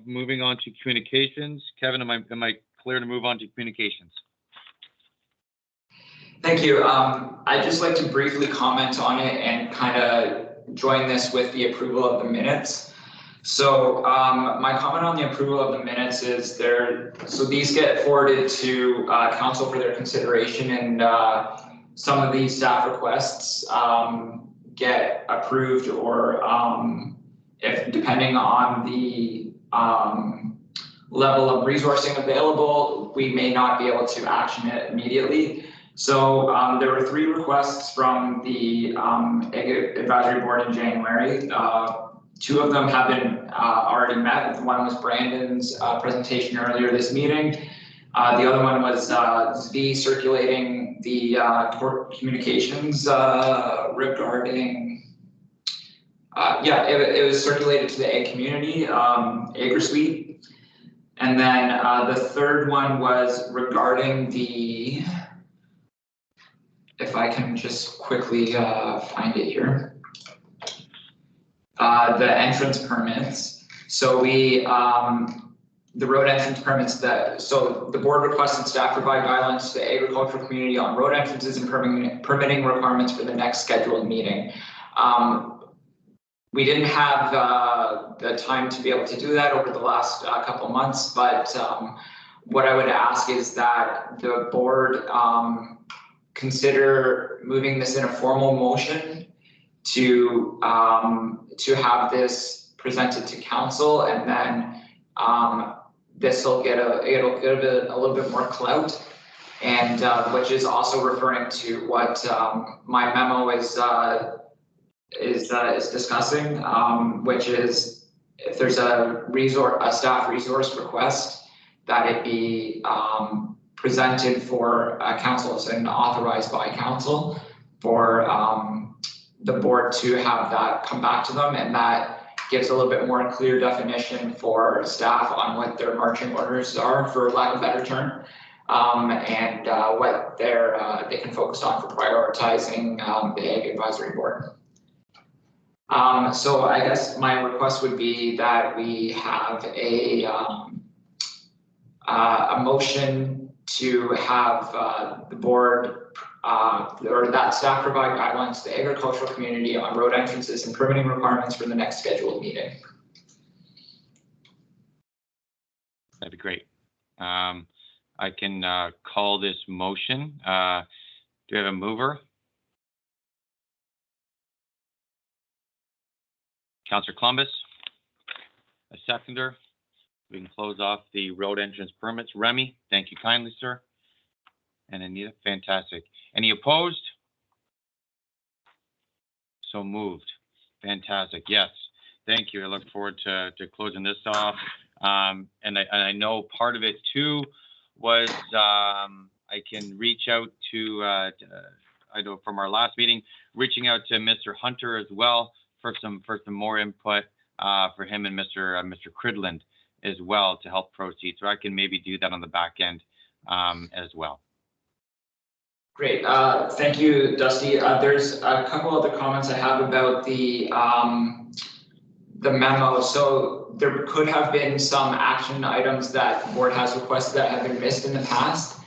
Moving on to communications. Kevin, am I clear to move on to communications? Thank you. I'd just like to briefly comment on it and kind of join this with the approval of the minutes. So my comment on the approval of the minutes is so these get forwarded to council for their consideration, and some of these staff requests get approved, or if depending on the level of resourcing available, we may not be able to action it immediately. So there were 3 requests from the Ag Advisory Board in January. 2 of them have been already met. One was Brandon's presentation earlier this meeting. The other one was Zvi circulating the court communications regarding, it was circulated to the ag community, AgriSuite. And then the third one was regarding the, if I can just quickly find it here, the entrance permits. So we, the road entrance permits so the board requested staff provide guidelines to the agricultural community on road entrances and permitting requirements for the next scheduled meeting. We didn't have the time to be able to do that over the last couple months, but what I would ask is that the board consider moving this in a formal motion to have this presented to council, and then this will get it'll give it a little bit more clout, and which is also referring to what my memo is discussing, which is if there's a staff resource request, that it be presented for council and authorized by council for the board to have that come back to them, and that gives a little bit more clear definition for staff on what their marching orders are, for lack of a better term, and what they can focus on for prioritizing the Ag Advisory Board. So I guess my request would be that we have a motion to have the board or that staff provide guidelines to the agricultural community on road entrances and permitting requirements for the next scheduled meeting. That'd be great. I can call this motion. Do we have a mover? Councillor Columbus, a seconder. We can close off the road entrance permits. Remy, thank you kindly, sir. And Anita, fantastic. Any opposed? So moved. Fantastic. Yes, thank you. I look forward to closing this off. And I know part of it too was I can reach out to, I know from our last meeting, reaching out to Mr. Hunter as well for some more input for him and Mr. Cridland as well to help proceed. So I can maybe do that on the back end as well. Great, thank you, Dusty. There's a couple other comments I have about the memo. So there could have been some action items that the board has requested that have been missed in the past.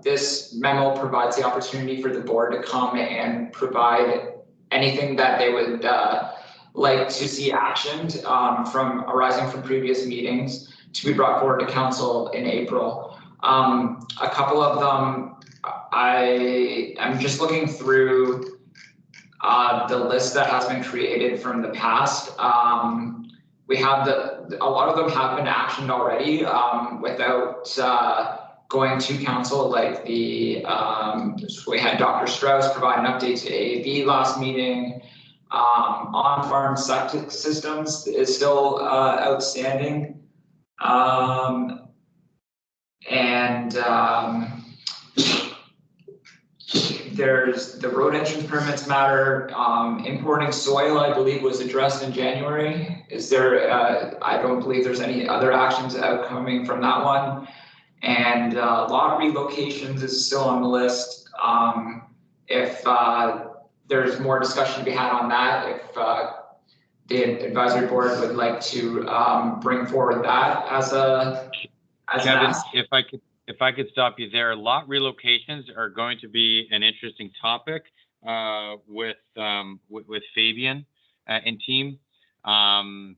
This memo provides the opportunity for the board to come and provide anything that they would like to see actioned arising from previous meetings to be brought forward to council in April. A couple of them, I'm just looking through the list that has been created from the past. We have a lot of them have been actioned already without going to council, like we had Dr. Strauss provide an update to AAB last meeting. On-farm septic systems is still outstanding. There's the road entrance permits matter. Importing soil, I believe, was addressed in January. Is there, I don't believe there's any other actions outcoming from that one. And lot relocations is still on the list. If there's more discussion to be had on that, if the advisory board would like to bring forward that as Kevin, if I could stop you there, lot relocations are going to be an interesting topic with Fabian and team,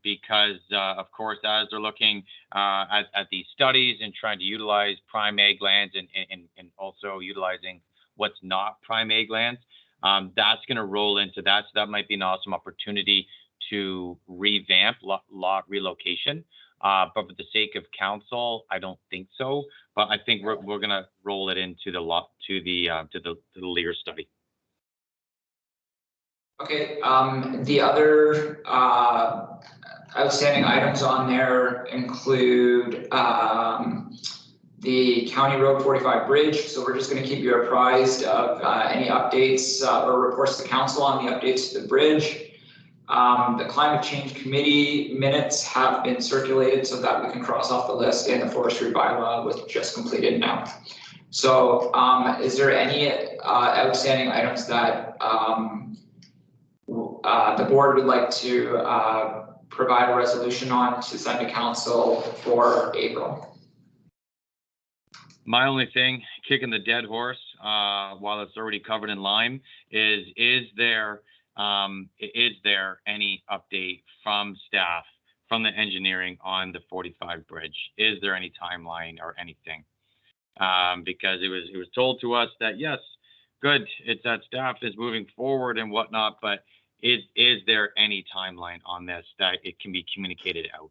because of course, as they're looking at these studies and trying to utilize prime ag lands and also utilizing what's not prime ag lands, that's going to roll into that. So that might be an awesome opportunity to revamp lot relocation. But for the sake of council, I don't think so. But I think we're gonna roll it into the Lear study. Okay. The other outstanding items on there include the County Road 45 bridge. So we're just going to keep you apprised of any updates or reports to council on the updates to the bridge. The Climate Change Committee minutes have been circulated so that we can cross off the list, and the forestry bylaw was just completed now. So is there any outstanding items that the board would like to provide a resolution on to send to council for April? My only thing, kicking the dead horse, while it's already covered in lime, is there any update from staff, from the engineering on the 45 bridge? Is there any timeline or anything? Because it was told to us that yes, good, it's that staff is moving forward and whatnot, but is there any timeline on this that it can be communicated out?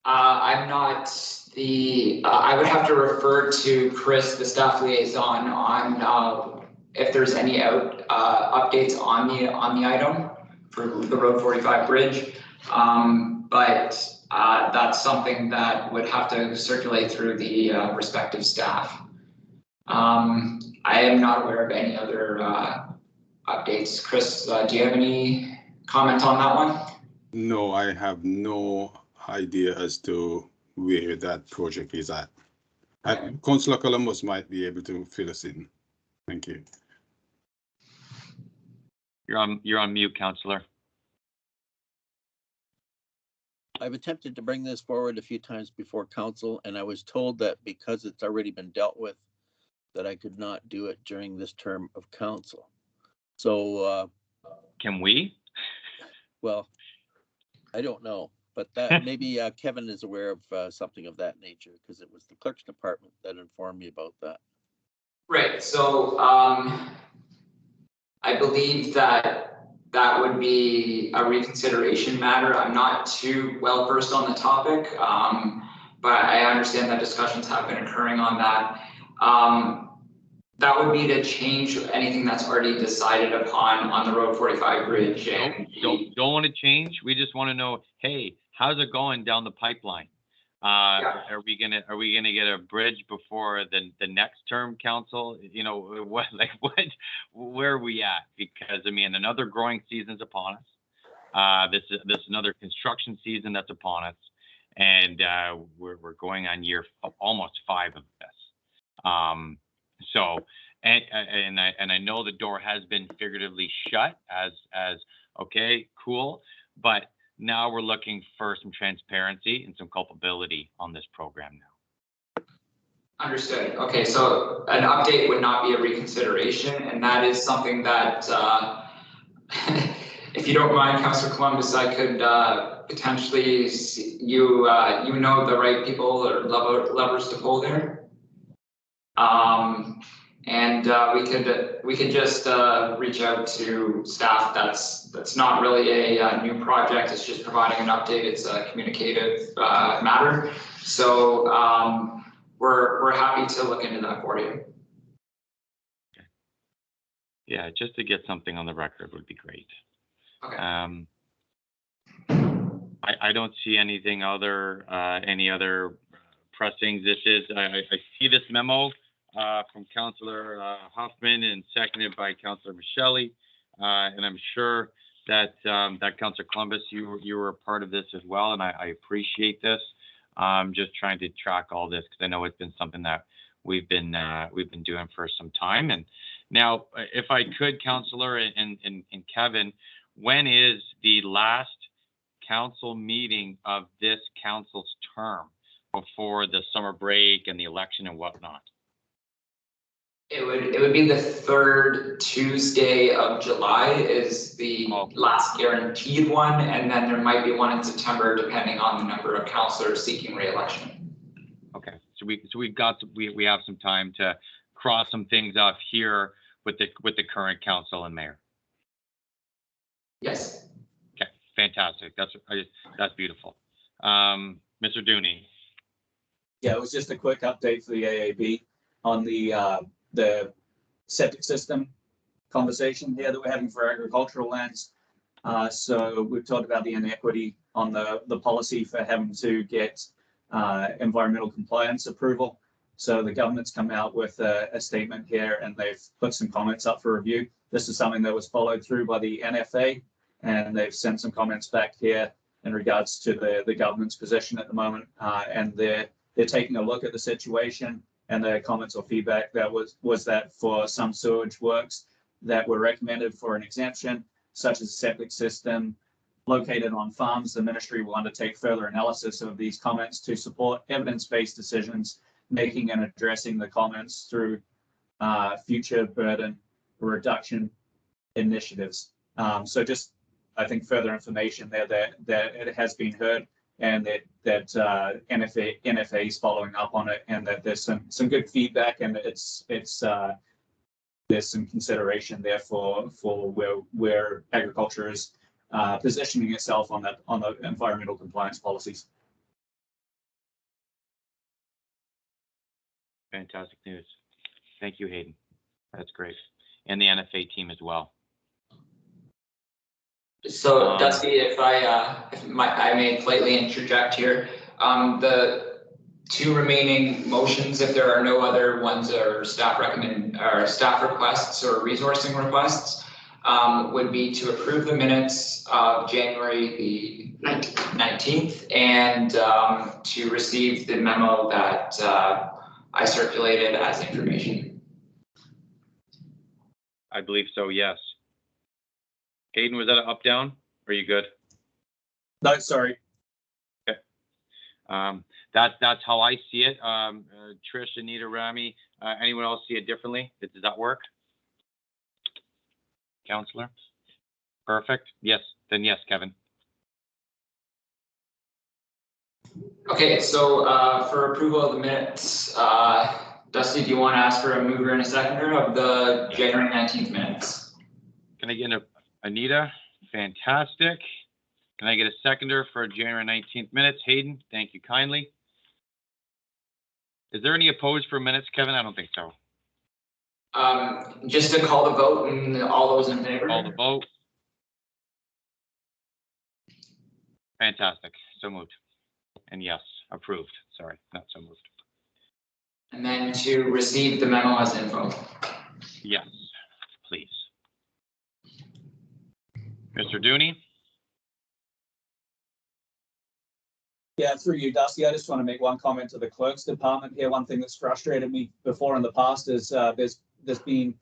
I'm not the, I would have to refer to Chris, the staff liaison, on if there's any updates on the item for the Road 45 bridge. But that's something that would have to circulate through the respective staff. I am not aware of any other updates. Chris, do you have any comment on that one? No, I have no idea as to where that project is at. Okay. Councillor Columbus might be able to fill us in. Thank you. You're on mute, Councillor. I've attempted to bring this forward a few times before council, and I was told that because it's already been dealt with, that I could not do it during this term of council. So can we? Well, I don't know, but that maybe Kevin is aware of something of that nature, because it was the clerk's department that informed me about that. Right. So I believe that would be a reconsideration matter. I'm not too well versed on the topic, but I understand that discussions have been occurring on that. That would be to change anything that's already decided upon on the Road 45 bridge. And don't want to change. We just want to know, hey, how's it going down the pipeline? Yeah. Are we gonna get a bridge before the next term council? You know, where are we at? Because I mean, another growing season's upon us. This is another construction season that's upon us, and we're going on year almost 5 of this. So, and I know the door has been figuratively shut as okay, cool, but now we're looking for some transparency and some culpability on this program now. Understood. Okay, so an update would not be a reconsideration, and that is something that, if you don't mind, Councillor Columbus, I could potentially you know the right people or levers to pull there. And we could just reach out to staff. That's not really a new project. It's just providing an update. It's a communicative matter. So we're happy to look into that for you. Okay. Yeah, just to get something on the record would be great. Okay. I don't see anything other any other pressings. This is I see this memo from Councillor Hoffman and seconded by Councillor Michelli, and I'm sure that that Councillor Columbus, you were a part of this as well, and I appreciate this. Just trying to track all this because I know it's been something that we've been doing for some time. And now, if I could, Councillor and Kevin, when is the last council meeting of this council's term before the summer break and the election and whatnot? It would be the 3rd Tuesday of July is the last guaranteed one, and then there might be one in September depending on the number of councillors seeking re-election. Okay, so we have some time to cross some things off here with the current council and mayor. Yes. Okay, fantastic. That's beautiful. Mr. Dooney. Yeah, it was just a quick update for the AAB on the septic system conversation here that we're having for agricultural lands. So we've talked about the inequity on the policy for having to get environmental compliance approval. So the government's come out with a statement here, and they've put some comments up for review. This is something that was followed through by the NFA, and they've sent some comments back here in regards to the government's position at the moment. And they're taking a look at the situation, and their comments or feedback that was that for some sewage works that were recommended for an exemption, such as a septic system located on farms, the ministry will undertake further analysis of these comments to support evidence-based decisions making and addressing the comments through future burden reduction initiatives. So just, I think, further information there that it has been heard, and that NFA is following up on it, and that there's some good feedback, and there's some consideration there for where agriculture is positioning itself on the environmental compliance policies. Fantastic news. Thank you, Hayden. That's great. And the NFA team as well. So Dusty, if I may politely interject here, the two remaining motions, if there are no other ones or staff requests or resourcing requests, would be to approve the minutes of January the 19th and to receive the memo that I circulated as information. I believe so, yes. Hayden, was that an up, down? Or are you good? No, sorry. Okay. That's how I see it. Trish, Anita, Rami, anyone else see it differently? Does that work? Counselor? Perfect. Yes, then yes, Kevin. Okay, so for approval of the minutes, Dusty, do you want to ask for a mover and a seconder of the January 19th minutes? Can I get Anita? Fantastic. Can I get a seconder for January 19th minutes? Hayden, thank you kindly. Is there any opposed for minutes, Kevin? I don't think so. Just to call the vote, and all those in favor? Call the vote. Fantastic. So moved. And yes, approved. Sorry, not so moved. And then to receive the memo as info. Yes, please. Mr. Dooney? Yeah, through you, Dusty, I just want to make one comment to the clerk's department here. One thing that's frustrated me before in the past is there's been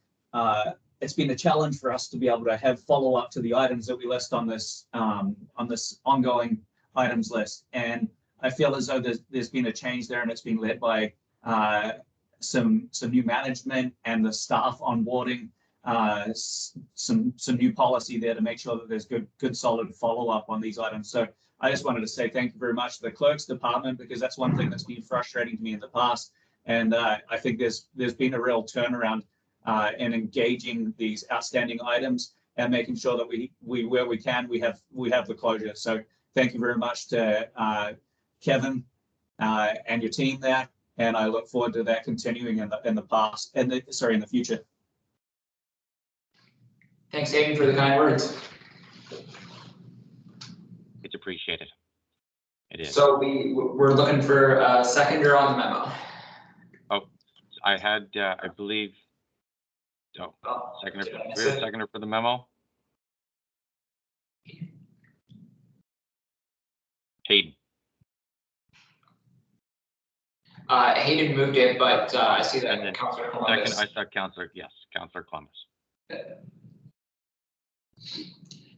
it's been a challenge for us to be able to have follow up to the items that we list on this ongoing items list. And I feel as though there's been a change there, and it's been led by some new management and the staff onboarding, some new policy there to make sure that there's good solid follow up on these items. So I just wanted to say thank you very much to the clerk's department, because that's one thing that's been frustrating to me in the past. And I think there's been a real turnaround in engaging these outstanding items and making sure that we where we can, we have the closure. So thank you very much to Kevin and your team there. And I look forward to that continuing in the future. Thanks, Hayden, for the kind words. It's appreciated. It is. So we're looking for a seconder on the memo. Oh, I had, I believe, seconder for the memo. Hayden. Hayden moved it, but I see that Councillor Columbus. Second, I saw Councillor, yes, Councillor Columbus.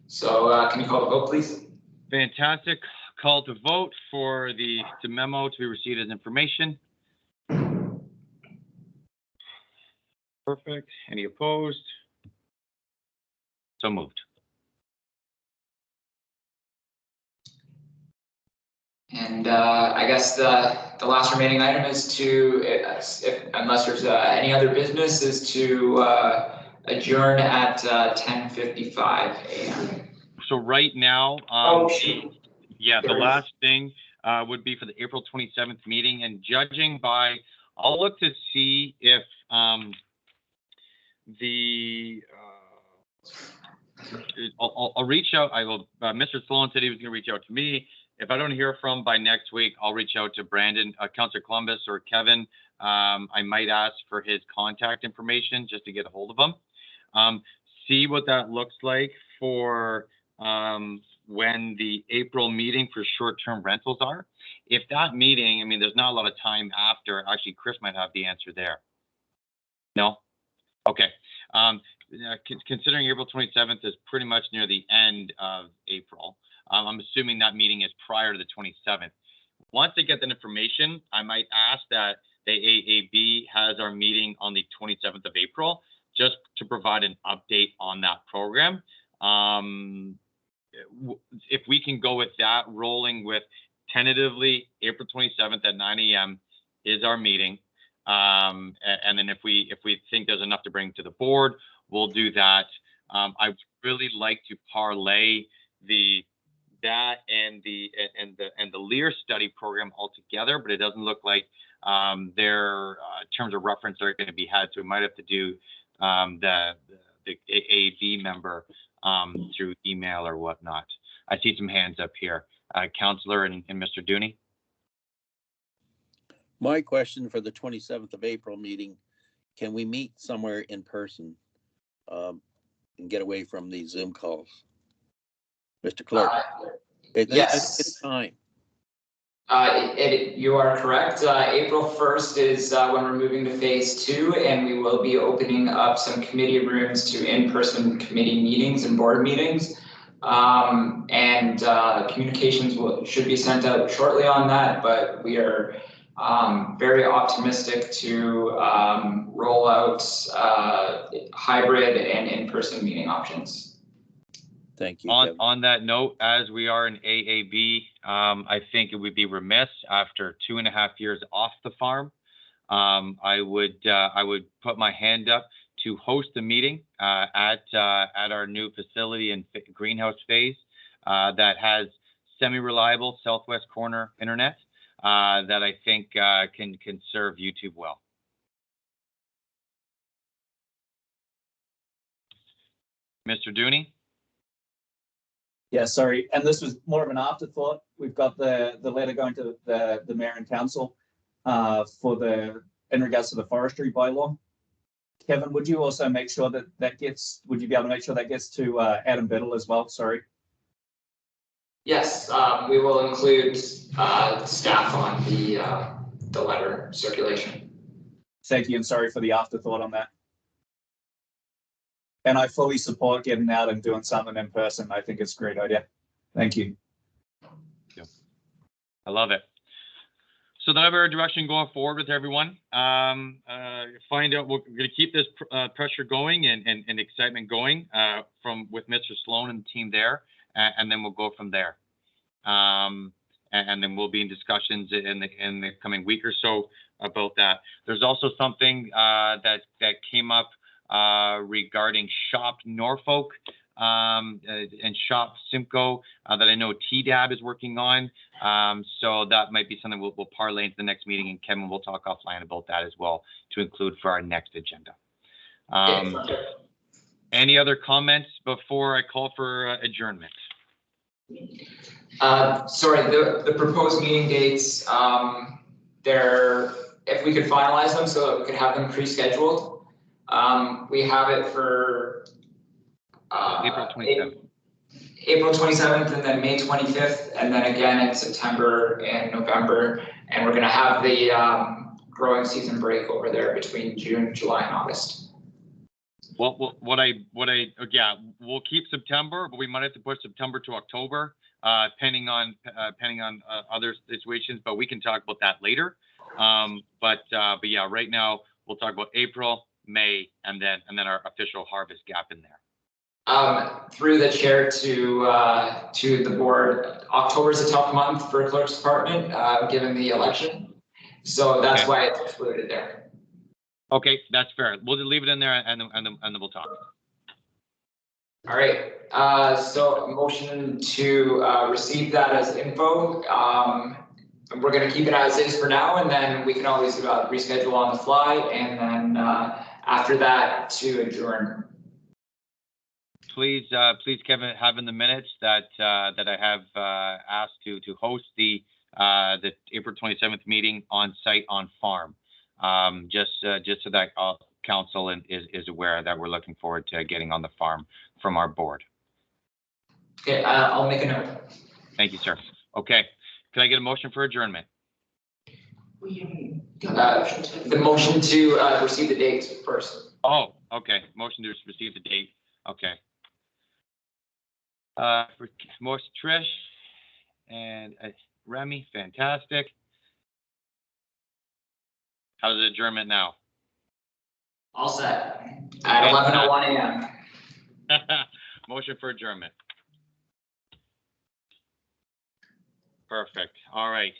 So can you call the vote, please? Fantastic. Call to vote for the memo to be received as information. Perfect. Any opposed? So moved. And I guess the last remaining item is to, unless there's any other business, is to adjourn at 10:55 a.m. So right now, the last thing would be for the April 27th meeting, and judging by, I'll look to see if I'll reach out. I will. Mr. Sloan said he was going to reach out to me. If I don't hear from by next week, I'll reach out to Brandon, Councillor Columbus, or Kevin. I might ask for his contact information just to get a hold of him. See what that looks like for when the April meeting for short-term rentals are. If that meeting, I mean, there's not a lot of time after. Actually, Chris might have the answer there. No? Okay. Considering April 27th is pretty much near the end of April, I'm assuming that meeting is prior to the 27th. Once I get that information, I might ask that the AAB has our meeting on the 27th of April, just to provide an update on that program. If we can go with that, rolling with tentatively April 27th at 9 a.m. is our meeting. And then if we think there's enough to bring to the board, we'll do that. I would really like to parlay that and the Lear Study program all together, but it doesn't look like their terms of reference are going to be had, so we might have to do the AAB member through email or whatnot. I see some hands up here. Councillor and Mr. Dooney. My question for the 27th of April meeting, can we meet somewhere in person and get away from these Zoom calls? Mr. Clerk. Yes. It's time. You are correct. April 1st is when we're moving to phase 2, and we will be opening up some committee rooms to in-person committee meetings and board meetings. Communications should be sent out shortly on that, but we are very optimistic to roll out hybrid and in-person meeting options. Thank you. On that note, as we are in AAB, I think it would be remiss after 2.5 years off the farm. I would put my hand up to host a meeting at our new facility in greenhouse phase that has semi-reliable southwest corner internet that I think can serve YouTube well. Mr. Dooney? Yeah, sorry. And this was more of an afterthought. We've got the letter going to the mayor and council in regards to the forestry bylaw. Kevin, would you also make sure would you be able to make sure that gets to Adam Biddle as well? Sorry. Yes, we will include staff on the letter circulation. Thank you, and sorry for the afterthought on that. And I fully support getting out and doing something in person. I think it's a great idea. Thank you. I love it. So that our direction going forward with everyone. Find out, we're going to keep this pressure going and excitement going with Mr. Sloan and the team there, and then we'll go from there. And then we'll be in discussions in the coming week or so about that. There's also something that came up regarding Shop Norfolk and Shop Simcoe that I know TDAB is working on. So that might be something we'll parlay into the next meeting, and Kevin will talk offline about that as well to include for our next agenda. Any other comments before I call for adjournment? Sorry, the proposed meeting dates, if we could finalize them so that we could have them pre-scheduled. We have it for April 27th. April 27th, and then May 25th, and then again in September and November. And we're going to have the growing season break over there between June, July, and August. Well, yeah, we'll keep September, but we might have to push September to October, depending on other situations. But we can talk about that later. But yeah, right now we'll talk about April, May, and then our official harvest gap in there. Through the chair to the board, October is a tough month for clerk's department, given the election. So that's why it's excluded there. Okay, that's fair. We'll just leave it in there and then we'll talk. All right, so a motion to receive that as info. And we're gonna keep it as is for now, and then we can always reschedule on the fly, and then after that to adjourn. Please, Kevin, have in the minutes that I have asked to host the April 27th meeting on site on farm. Just so that council is aware that we're looking forward to getting on the farm from our board. Okay, I'll make a note. Thank you, sir. Okay, can I get a motion for adjournment? We got The motion to receive the dates first. Oh, okay. Motion to receive the date. Okay. For most Trish and Remy, fantastic. How's the adjournment now? All set at 11:01 a.m. Motion for adjournment. Perfect. All right.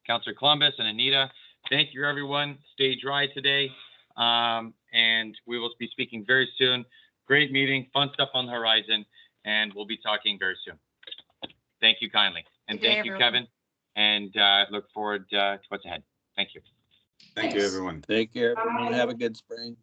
Councillor Columbus and Anita, thank you, everyone. Stay dry today. And we will be speaking very soon. Great meeting, fun stuff on the horizon, and we'll be talking very soon. Thank you kindly. And thank you, Kevin. And look forward to what's ahead. Thank you. Thank you, everyone. Take care, everyone. Have a good spring.